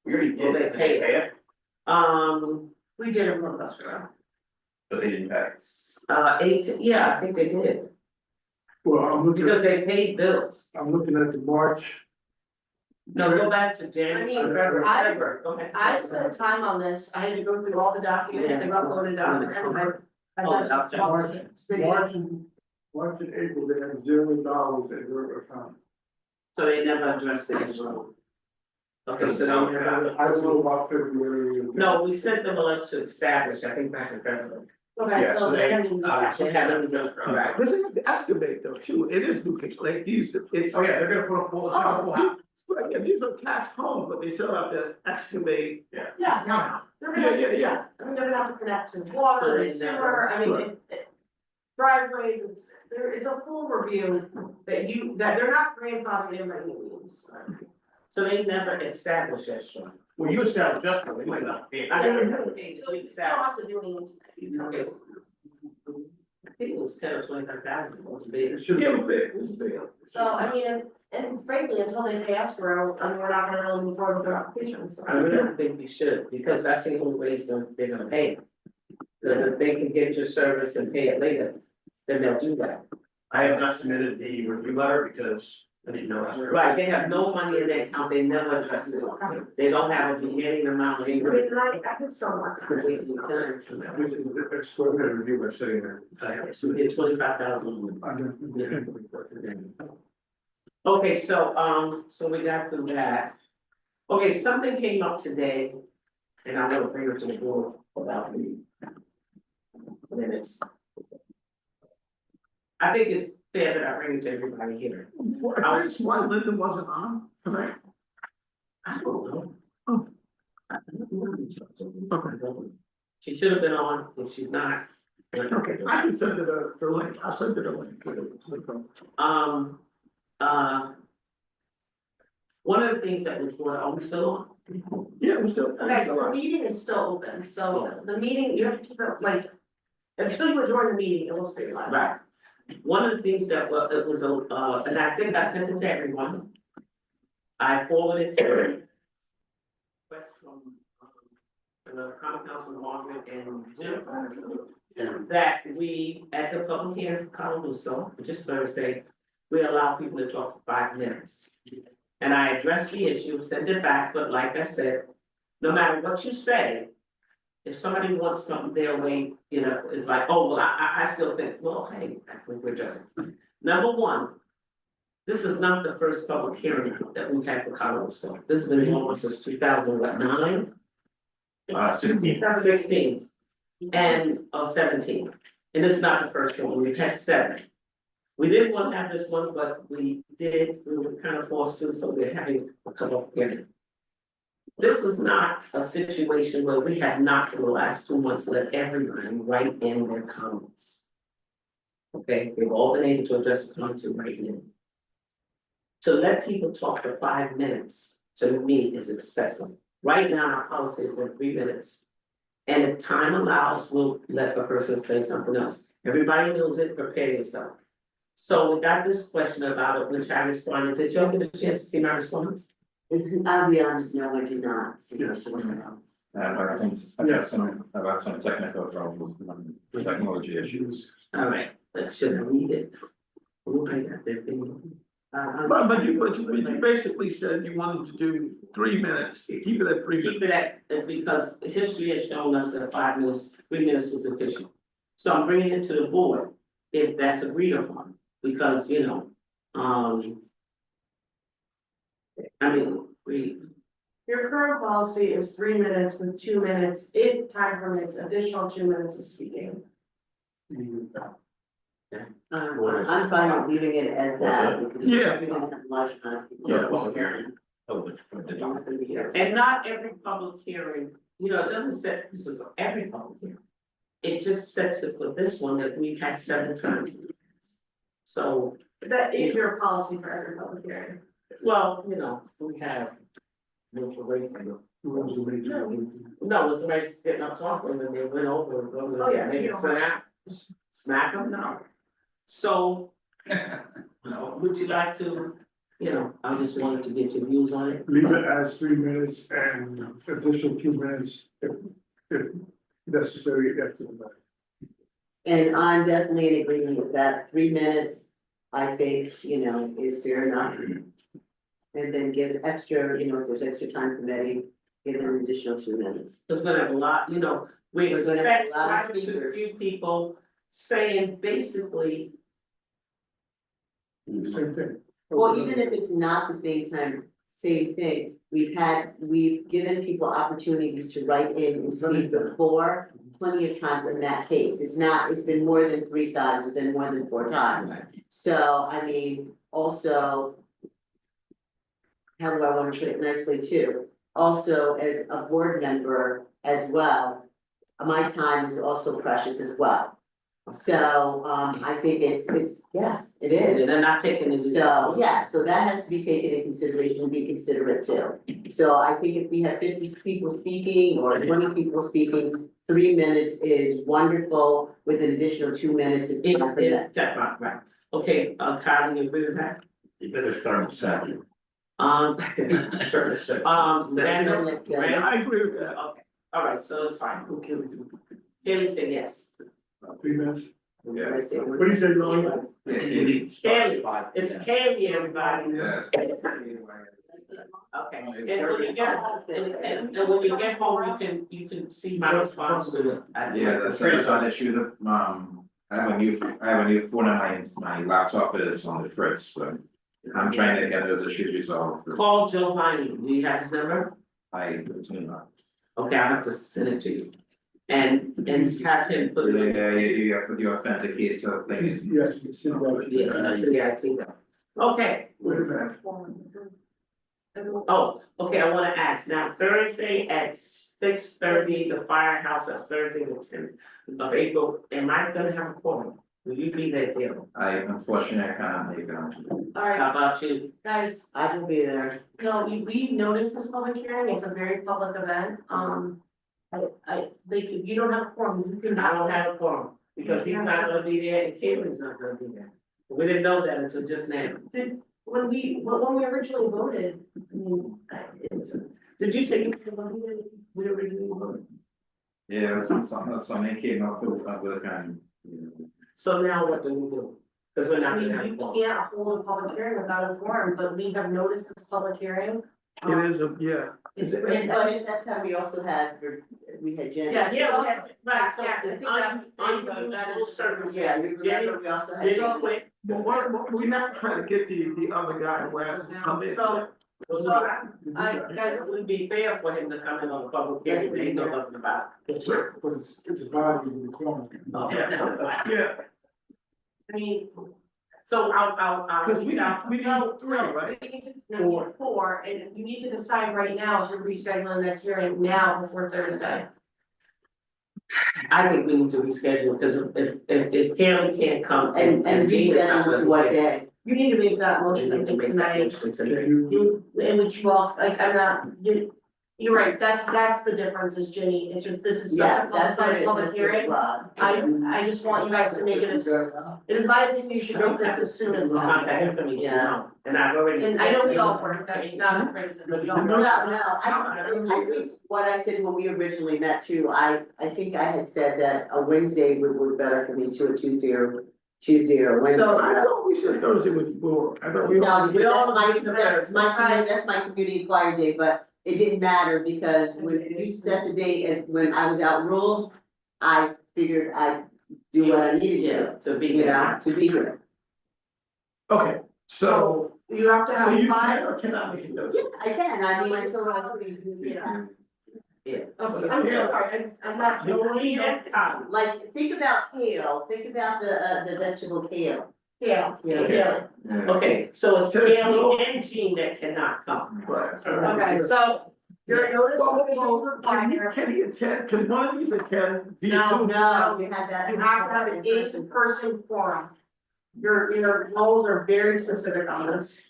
We already Will did they pay it, We did it from Buster. but they didn't pay. 18, yeah, I think they did, Well, because they paid bills. I'm looking at the March. No, go back to I January, mean, February, go ahead. I've spent time on this, I had to go through all the documents, they got loaded up, and I had to talk to the city. March and April, they have $0 in their account. So they never addressed the issue. Okay, so now we have. I don't know about February. No, we sent them a letter to establish, I think back in February. Okay, Yeah, so so they they- haven't even They discussed. haven't addressed, right, Because they have to excavate though too, it is new construction, like these, it's. Oh, yeah, they're gonna put a full, Right, yeah, these are attached homes, but they still have to excavate. Yeah. They're Yeah, gonna, yeah. I mean, they're gonna have to connect to So water, they and sewer, I mean, Right. driveways, it's a full review that they're not grandfathered in by any means. so they never established escrow. Well, you established just, they might not be. I don't know, So you don't have to do anything. okay. I think it was 10 or 25,000, it was big. It should be. Yeah, it was big, it was big. So, I mean, and frankly, until they pay escrow, I mean, we're not gonna really move forward with their applications, so. I really think we should, because that's the only way they're gonna pay it. Because if they can get your service and pay it later, then they'll do that. I have not submitted the review letter because I didn't know. that. Right, they have no money in their account, they never address it, they don't have a beginning amount of I income. mean, I did so much. Wasting time. This is the extraordinary review we're sitting there. So we did 25,000. Under- Okay, so we got through that. Okay, something came up today, and I'm gonna bring it to the board about the minutes. I think it's fair that I bring it to everybody here. That's why Linda wasn't on tonight. I don't know. Oh. I don't know. She should have been on, if she's not. Okay, I can send it a link, I'll send it a link. One of the things that was brought, are we still on? Yeah, we're still. Okay, the meeting is still open, so the meeting, you have to keep it like, until you adjourn the meeting, it will stay live. Right. One of the things that, well, it was and I think I sent it to everyone. I forwarded to. Request from, the common council, Margaret and Jennifer. That we, at the public hearing for Calaluso, which is Thursday, we allow people to talk for 5 minutes. And I addressed the issue, send it back, but like I said, no matter what you say. If somebody wants something their way, you know, it's like, oh, well, I still think, well, hey, I think we're just. Number one. This is not the first public hearing that we've had for Calaluso. This has been going on since 2009. 16 and 17, and it's not the first one, we've had 7. We didn't want to have this one, but we were kind of forced to, so we're having a couple of hearings. This is not a situation where we have not for the last 2 months let everybody write in their comments. Okay, they've all been able to address the comments right in. To let people talk for 5 minutes, to me, is excessive. Right now, our policy is for 3 minutes. And if time allows, we'll let the person say something else. Everybody knows it, prepare yourself. So we got this question about it, which I responded, did y'all get a chance to see my response? I'll be honest, no, I did not. See your source of health. I've got some technical problems, technology issues. All right, let's should I read it? Okay, that thing. But you basically said you wanted to do 3 minutes, keep it at 3 minutes. Keep it at, because history has shown us that 5 minutes, 3 minutes was sufficient. So I'm bringing it to the board, if that's agreed upon, because, you know, I mean, Your current policy is 3 minutes with 2 minutes, if time permits, additional 2 minutes of speaking. I'm fine with leaving it as that. because Yeah. we're gonna have a large amount of people Yeah. who's hearing. and not every public hearing, you know, it doesn't set, every public hearing. It just sets it for this one that we've had 7 times. So, That is your policy for every public hearing. well, you know, we have. No, it's somebody getting up talking and they went over and go, Oh, yeah, make you it don't snap, smack them, no. So, would you like to, you know, I just wanted to get your views on it. Leave it as 3 minutes and additional 2 minutes if necessary after that. And I'm definitely in agreement with that. 3 minutes, I think, you know, is fair enough. And then give extra, you know, if there's extra time permitting, give them an additional 2 minutes. There's gonna have a lot, you know, we We're gonna have a expect lot of quite a speakers. few people saying basically, Same thing. Well, even if it's not the same time, same thing, we've given people opportunities to write in and speak before. Plenty of times in that case, it's been more than 3 times, it's been more than 4 times. So, I mean, also. How do I wanna put it nicely too? Also, as a board member as well, my time is also precious as well. So, I think yes, it is. they're not taking this. So, yeah, so that has to be taken into consideration and be considerate too. So I think if we have 50 people speaking or 20 people speaking, 3 minutes is wonderful with an additional 2 minutes if time permits. That's right. Okay, Kyle, you agree with that? You better start at 7. Randall, Yeah, I agree with that. okay, all right, so it's fine. Kelly said yes. 3 minutes. What What do you say, Lauren? Kelly, it's Kelly, everybody. Yes. Okay, and when you get, and when you get home, you can see my response to it. Yeah, that's not issue, I have a new phone and my laptop is on the fritz, so I'm trying to get those issues resolved. Call Giovanni, do you have his number? I, between that. Okay, I have to send it to you. And have him put it. Yeah, you have to do authenticator things. Yes, it's in about. Yeah, I think that. Okay, Wait a minute. oh, okay, I wanna ask, now Thursday at 6:30, the firehouse, that's Thursday the 10th of April, am I gonna have a quorum? Will you be there, Dale? Unfortunately, I can't make it. Alright, How about you? guys, I will be there. no, we noticed this public hearing, it's a very public event, I think if you don't have a forum, you can. I don't have a quorum, because he's not gonna be there and Kaylin's not gonna be there. We didn't know that until just now. When we originally voted, I mean, Did you say we originally voted? Yeah, something came up with kind. So now what do we do? Cause we're I not mean, gonna have a you quorum. can't hold a public hearing without a forum, but we have noticed this public hearing. It is yeah. It's, But at that time, we also had, we had Jenny. Yeah, Yeah, we have, right, so Yes, it's yes, unusual Yeah, you circumstances. remember, we also had. Jenny Jenny. quit. But what, we have to try to get the other guy who has to come in. So guys, it would be fair for him to come in on a public hearing, they know nothing about But it's a body in the corner. it. Yeah, I mean, so I'll because reach out. we need 3, right? No, you need 4, and you need to decide right now if you're rescheduling that hearing now before Thursday. I think we need to reschedule, because if Karen can't come And Gina's not reschedule to gonna what be there, day? You need to make that we motion, I need to think, make that tonight. motion Can tonight. you, And which, well, like, I'm not, You're right, that's the difference is Ginny, it's just, this is such Yeah, a that's what it public was. hearing. I just want you guys to make it as, it is my opinion, you should make this as soon as possible. Contact information, Yeah. no, and I've already. And I know we all work, that's not a criticism, we all No, work. I think what I said when we originally met too, I think I had said that a Wednesday would work better for me too, a Tuesday or Wednesday. So, I thought we said Thursday was boring. I thought we. No, We all because agree to that. that's my community choir day, but it didn't matter because when you set the date as when I was outruled, I figured I'd do what I needed To be to, you there. know, to be here. Okay, so, You have to so have you five. can or cannot make it Yeah, Thursday? I can, I mean, I told her. Yeah. I'm so sorry, I'm not. Like, think about kale, think about the vegetable kale. Yeah, Yeah. yeah. Okay, so it's There's Kelly no- and Jean that cannot come. Right. Okay, so your notice Well, of well, require. can he attend, can one of these attend via No, Zoom? No, you had that. You have to have an in-person forum. Your goals are very specific on this.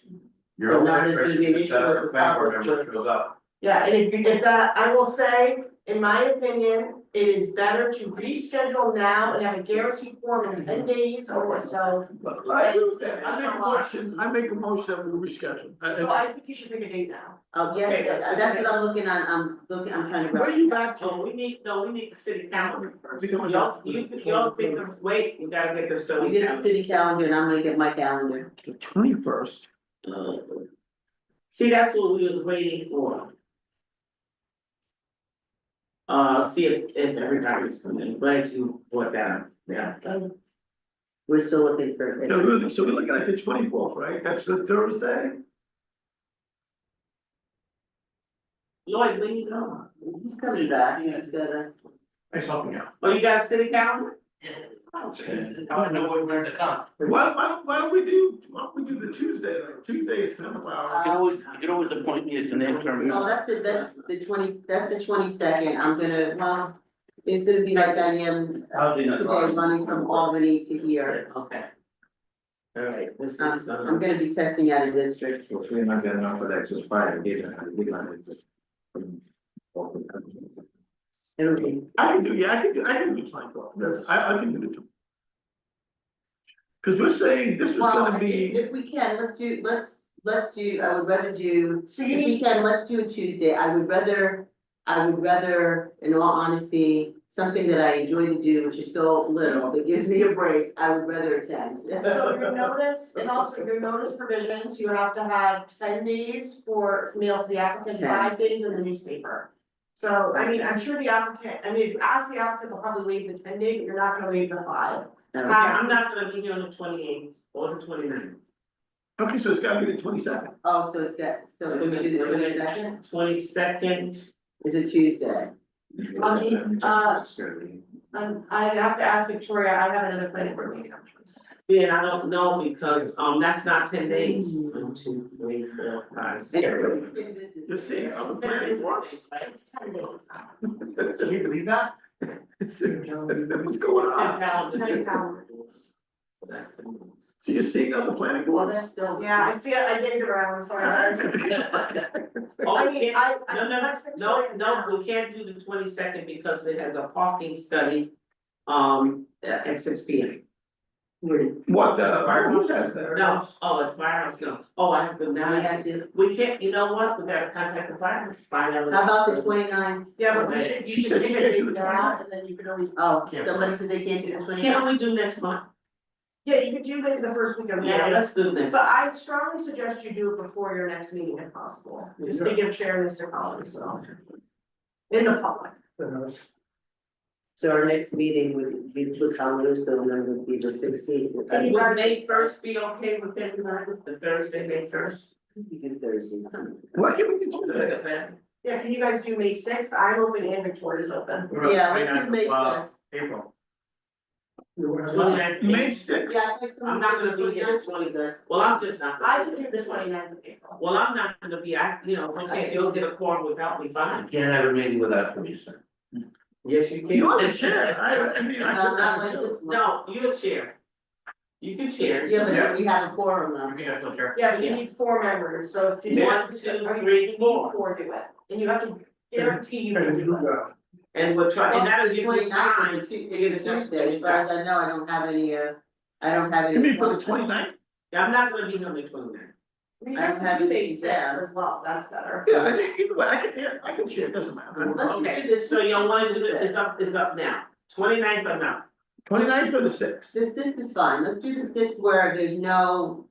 So now there's gonna be an issue with the public. Shows up. Yeah, and if that, I will say, in my opinion, it is better to reschedule now and have a guaranteed form in 10 days or so. I agree with that. I make a motion that we reschedule. So I think you should pick a date now. Oh, yes, Okay, that's what I'm looking at, I'm trying to. Where are you back to? Oh, we need the city calendar first. Y'all think of, wait, we gotta get the You city get the calendar. city calendar and I'm gonna get my calendar. The 21st. See, that's what we was waiting for. See if everybody's coming, glad you brought that up, yeah. We're still looking for. So we're looking at the 24th, right? That's the Thursday? Lloyd, when you go? He's coming back, you just gotta. Nice helping out. Oh, you got a city calendar? I don't know where to come. Why don't we do the Tuesday, like Tuesday is kind of our. You can always appoint me as an interim. No, that's the 22nd, I'm gonna, well, it's gonna be like I am I'll do that. today, running from Albany to here. Okay. All right, this I'm is, gonna be testing out a district. So if we're not getting enough of that, just fire, we It'll be, I can do 24th. I can do the 2. Cause we're saying this was well, gonna be, if we can, let's do, I would rather do, So you if we need, can, let's do a Tuesday, I would rather, in all honesty, something that I enjoy to do, which is so little, that gives me a break, I would rather attend. so your notice, and also your notice provisions, you have to have 10 days for mail to the applicant, 10. 5 days in the newspaper. So, I mean, I'm sure the applicant, I mean, if you ask the applicant, they'll probably waive the 10 day, but you're not gonna waive the 5. I'm not gonna be here on the 28th or the 29th. okay, so it's gotta be the 22nd. Oh, so it's got, so can we do the 22nd? 22nd, It's a Tuesday. I have to ask Victoria, I have another planning board meeting on 22nd. see, and I don't know because, that's not 10 days. 1, 2, 3, 4, 5, 6. You're seeing other planning boards? It's 10 days. Can you believe that? What's going on? 10 calendar. That's 10 days. So you're seeing other planning Well, boards? that's still. Yeah, I see it, I digged around, sorry. Oh, I mean, no, we can't do the 22nd because it has a parking study, at 6 P.M. What, who has that? No, at firehouse, no, I have to, Now we have to, we can't, you know what, we gotta contact the firehouse, find out. how about the 29th? Yeah, but She you said should she pick can't a do date the now, and then you can always. Oh, somebody said they can't do the 29th. Can't we do next month? Yeah, you could do maybe the first week of May. Yeah, let's do next. But I strongly suggest you do it before your next meeting if possible, just to give fairness to college, so. In the public. So our next meeting would be the calendar, so then would be the 16th. And you Would guys- May 1st be okay with everybody, the Thursday, May 1st? Because Thursday. Why can't we do that? Yeah, can you guys do May 6th? I'm open and Victoria's open. Yeah, let's do May 6th. April. 29th. May 6th. Yeah, I think I'm not gonna be here. 29th would be good. Well, I'm just not. I can do the 29th of April. Well, I'm not gonna be, okay, you'll get a quorum without me, fine. Can't have a meeting without me, sir. Yes, you can. You're the chair, I mean, I No, not could. like this one. No, you're a chair. You can chair. Yeah, but we have a quorum You though. can have no chair. Yeah, but you need 4 members, so if you Yeah. want to, 1, 2, 3, 4. 4 do it, and you have to guarantee you can And do you that. go. And we're trying, and that'll The give you 29th time is to a get it done. Tuesday, as far as I know, I don't have any, I don't have any. You mean for the 29th? I'm not gonna be here on the 29th. You I guys don't can have do May anything sixth there. as well, that's better. Yeah, I think either way, I can share, it doesn't matter. Let's just Okay, do this. so you want to do it, it's up now, 29th or now? 29th or the sixth? The sixth is fine, let's do the sixth where there's nothing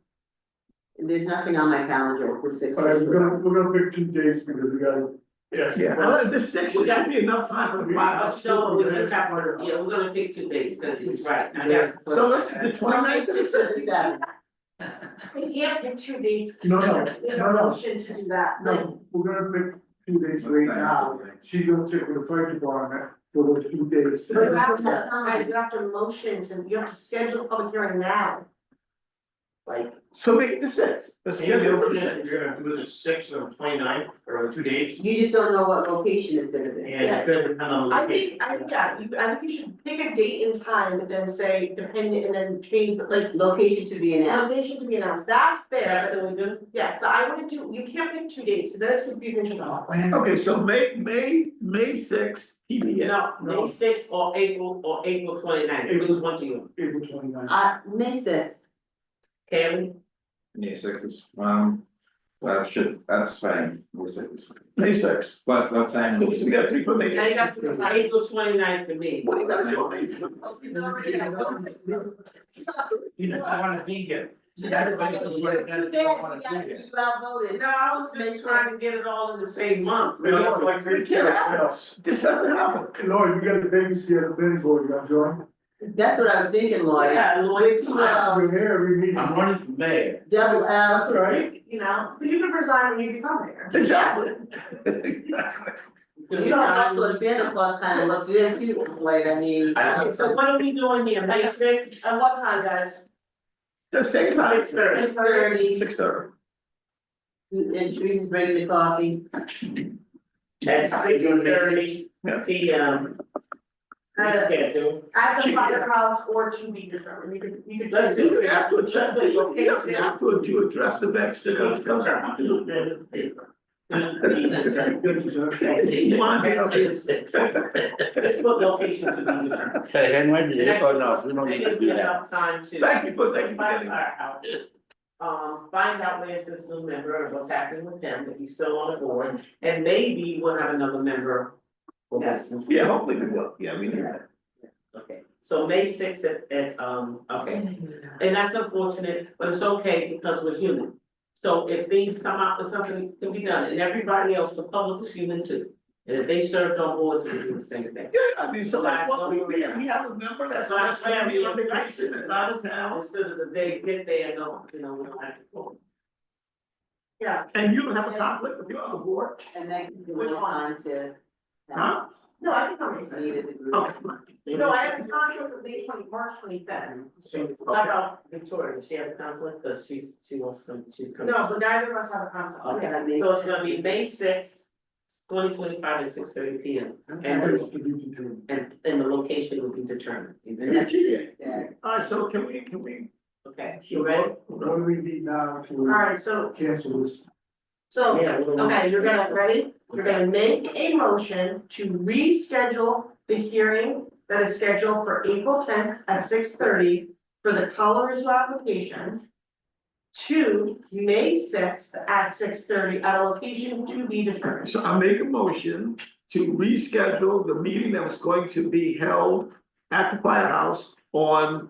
on my calendar, the sixth. All right, we're gonna pick 2 days because we gotta. Yes. Yeah, the sixth, it should be enough time for the five. But you know, we do have, yeah, we're gonna pick 2 days, because he's right, I got. So let's do the 29th or the sixth. We can't pick 2 dates. No, There's a motion to do that, like, No, we're gonna pick 2 days right now. She's gonna check with the fire department for those 2 days. but you have to, guys, you have to motion to, you have to schedule a public hearing now. Like, So make the sixth. Let's You're schedule gonna the sixth. do the 6th or 29th or 2 days. You just don't know what location it's gonna be. And it's gonna depend on the I location. think, I think you should pick a date and time and then say, depending, and then change, like, Location to be announced. location to be announced, that's fair, but Can we do? yes, but I wouldn't do, you can't pick 2 dates, because then it's confusing to the. Okay, so May sixth, TBA. No, May 6th or April 29th, which one do you, April 29th. May sixth, Kevin? May sixth is, that's fine, May sixth. May sixth. What time? So we got 3 for May Now you got sixth. April 29th for me. What do you gotta do on May sixth? You know, I wanna be here. Too bad, you outvoted. No, I was just trying to get it all in the same month. We can't have this. This doesn't happen. Lord, you got a babysitter at the planning board, you got John? That's what I was thinking, Lloyd. Yeah, Lloyd, With 2 We're L's, here every meeting. running for mayor. double That's L. all right. You know, you can resign when you become mayor. Exactly. Exactly. You have also a Santa Claus kind of look to them too, Lloyd, I mean. Okay, so what are we doing here, May 6th? At what time, guys? The same time. 6:30. 6:30, 6:30. and Teresa's bringing the coffee. At 6:30 PM. Schedule. At the firehouse or to be determined, you could. Let's do it. Ask to address the next, comes out. Let's put location to be determined. Hey, and when you, oh, no, we don't It need to gives do me that. enough time to. Thank you for getting. Find out where's this new member and what's happening with him, if he's still on the board, and maybe we'll have another member. for this. Yeah, hopefully we will, yeah, we need that. Okay, so May 6th okay, and that's unfortunate, but it's okay because we're human. So if things come out with something can be done, and everybody else, the public is human too. And if they served on boards, we do the same thing. Yeah, I mean, so like, what we have a member that's gonna be on vacation, that's out of town, Instead of the day get there, no, we don't have to go. Yeah, and you don't have a conflict with your other board, And that gives you Which more one? time to. huh? no, I can come May Meet 6th. as a group. Okay. No, I have a contract with March 25th. How about Victoria, does she have a conflict, cause she wants to come, she's coming. No, but neither of us have a conflict. Okay, that makes So it's gonna be May 6th, 2025 at 6:30 PM, and the location will be determined. Yeah. Alright, so can we, Okay, So you ready? what do we need now to Alright, so, cancel this? Yeah, we're gonna- okay, you're gonna, ready? You're gonna make a motion to reschedule the hearing that is scheduled for April 10th at 6:30 for the Colorado application to May 6th at 6:30 at a location to be determined. so I make a motion to reschedule the meeting that was going to be held at the firehouse on,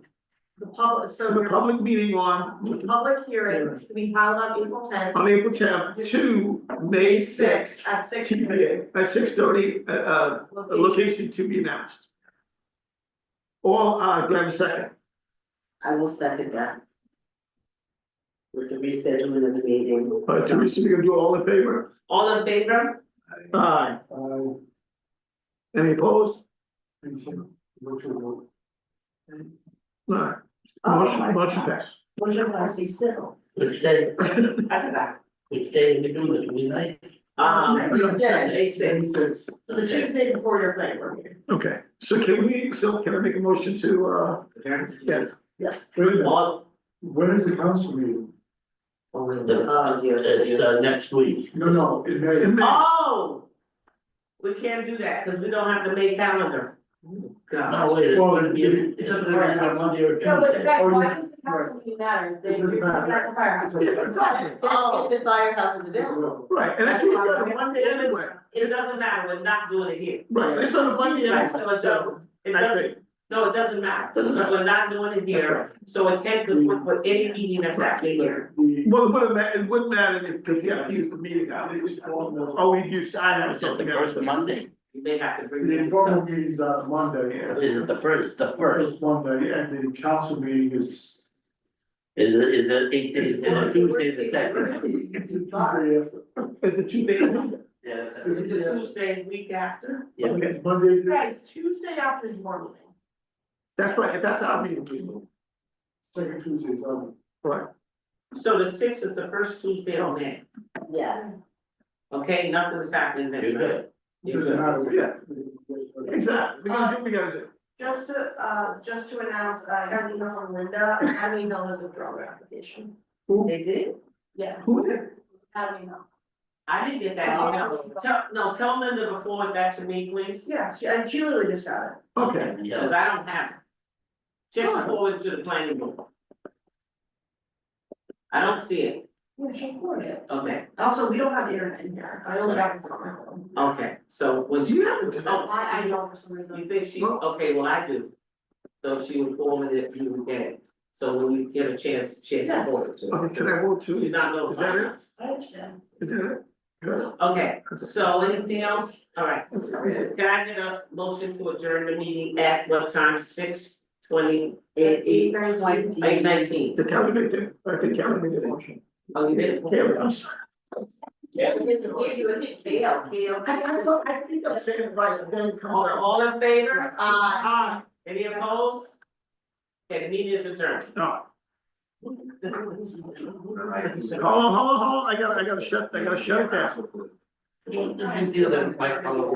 The public, so the your public meeting on, public hearing to be held on April 10th. on April 10th to May 6th. At 6:30. TBA at 6:30, a location to be announced. Or, do I have a second? I will second that. With the rescheduling of the meeting. Teresa, we gonna do all in favor? All in favor? Aye. Any opposed? Alright. Motion passed. What's your last be still? Which day, I said that. which day we do it, we night? May 6th. So the Tuesday before your planning board meeting. Okay, so can I make a motion to, yeah, Wait a minute, All, when is the council meeting? Oh, dear. It's, next week. No, in May. in May. oh, We can't do that, because we don't have the May calendar. God. No, wait, Well, it's a Monday or No, but Tuesday. guys, Oh, why yeah. does the council meeting matter? They, It doesn't you're talking matter. about the firehouse. Exactly. That's if the firehouse is available. Right, and that's usually on a Monday anyway. It doesn't matter, we're not doing it here. Right, it's on a Monday Right, anyway. so it doesn't, it I doesn't, think. no, it doesn't matter, Doesn't because we're not doing it here, so it can't conflict with any meeting that's happening here. Well, it wouldn't matter if, because you have to use the meeting out. Oh, we use, I have Is it the something. first Monday? You may have to bring The in informal stuff. meeting's on Monday. Is it the first, Monday, and the council meeting is. is it Tuesday the second? It's a Tuesday after. It's the Tuesday. Yeah. It's a Tuesday, week after. Yeah. Okay, Monday. Guys, Tuesday after is your meeting. That's right, that's our meeting, people. Second Tuesday, Right. So the sixth is the first Tuesday on May, Yes. okay, nothing's happening then. You're good. You're Doesn't good. matter. Yeah. Exactly, we gotta do, we gotta do. Just to announce, I got an email from Linda, I had an email with withdraw their application. They did? Yeah. Who did? Had an email. I didn't get that email. Tell Linda to forward that to me, please, Yeah, she literally just got it. Okay. because I don't have it. Just forward it to the planning board. I don't see it, Yeah, she'll forward it. okay, Also, we don't have the internet in here, I only got it from my phone. okay, so when she, oh, I don't for some reason. you think she, okay, well, I do. So she would forward it, you would get it, so when you get a chance to forward it to her. Okay, can I move to? She's not Is that notified it? us. I understand. Is that it? Good. Okay, so anything else? All right. Can I get a motion to adjourn the meeting at what time? 6:20, 8:19? The calendar, I think calendar made a motion. Oh, you did? Calendar, I'm sorry. Yeah, just to give you a hint, Kale. I think I'm saying it right, and then it comes out. All in favor? Aye. Any opposed? Okay, the meeting is adjourned. No. Hold on, I gotta shut it down. Did you feel that might follow?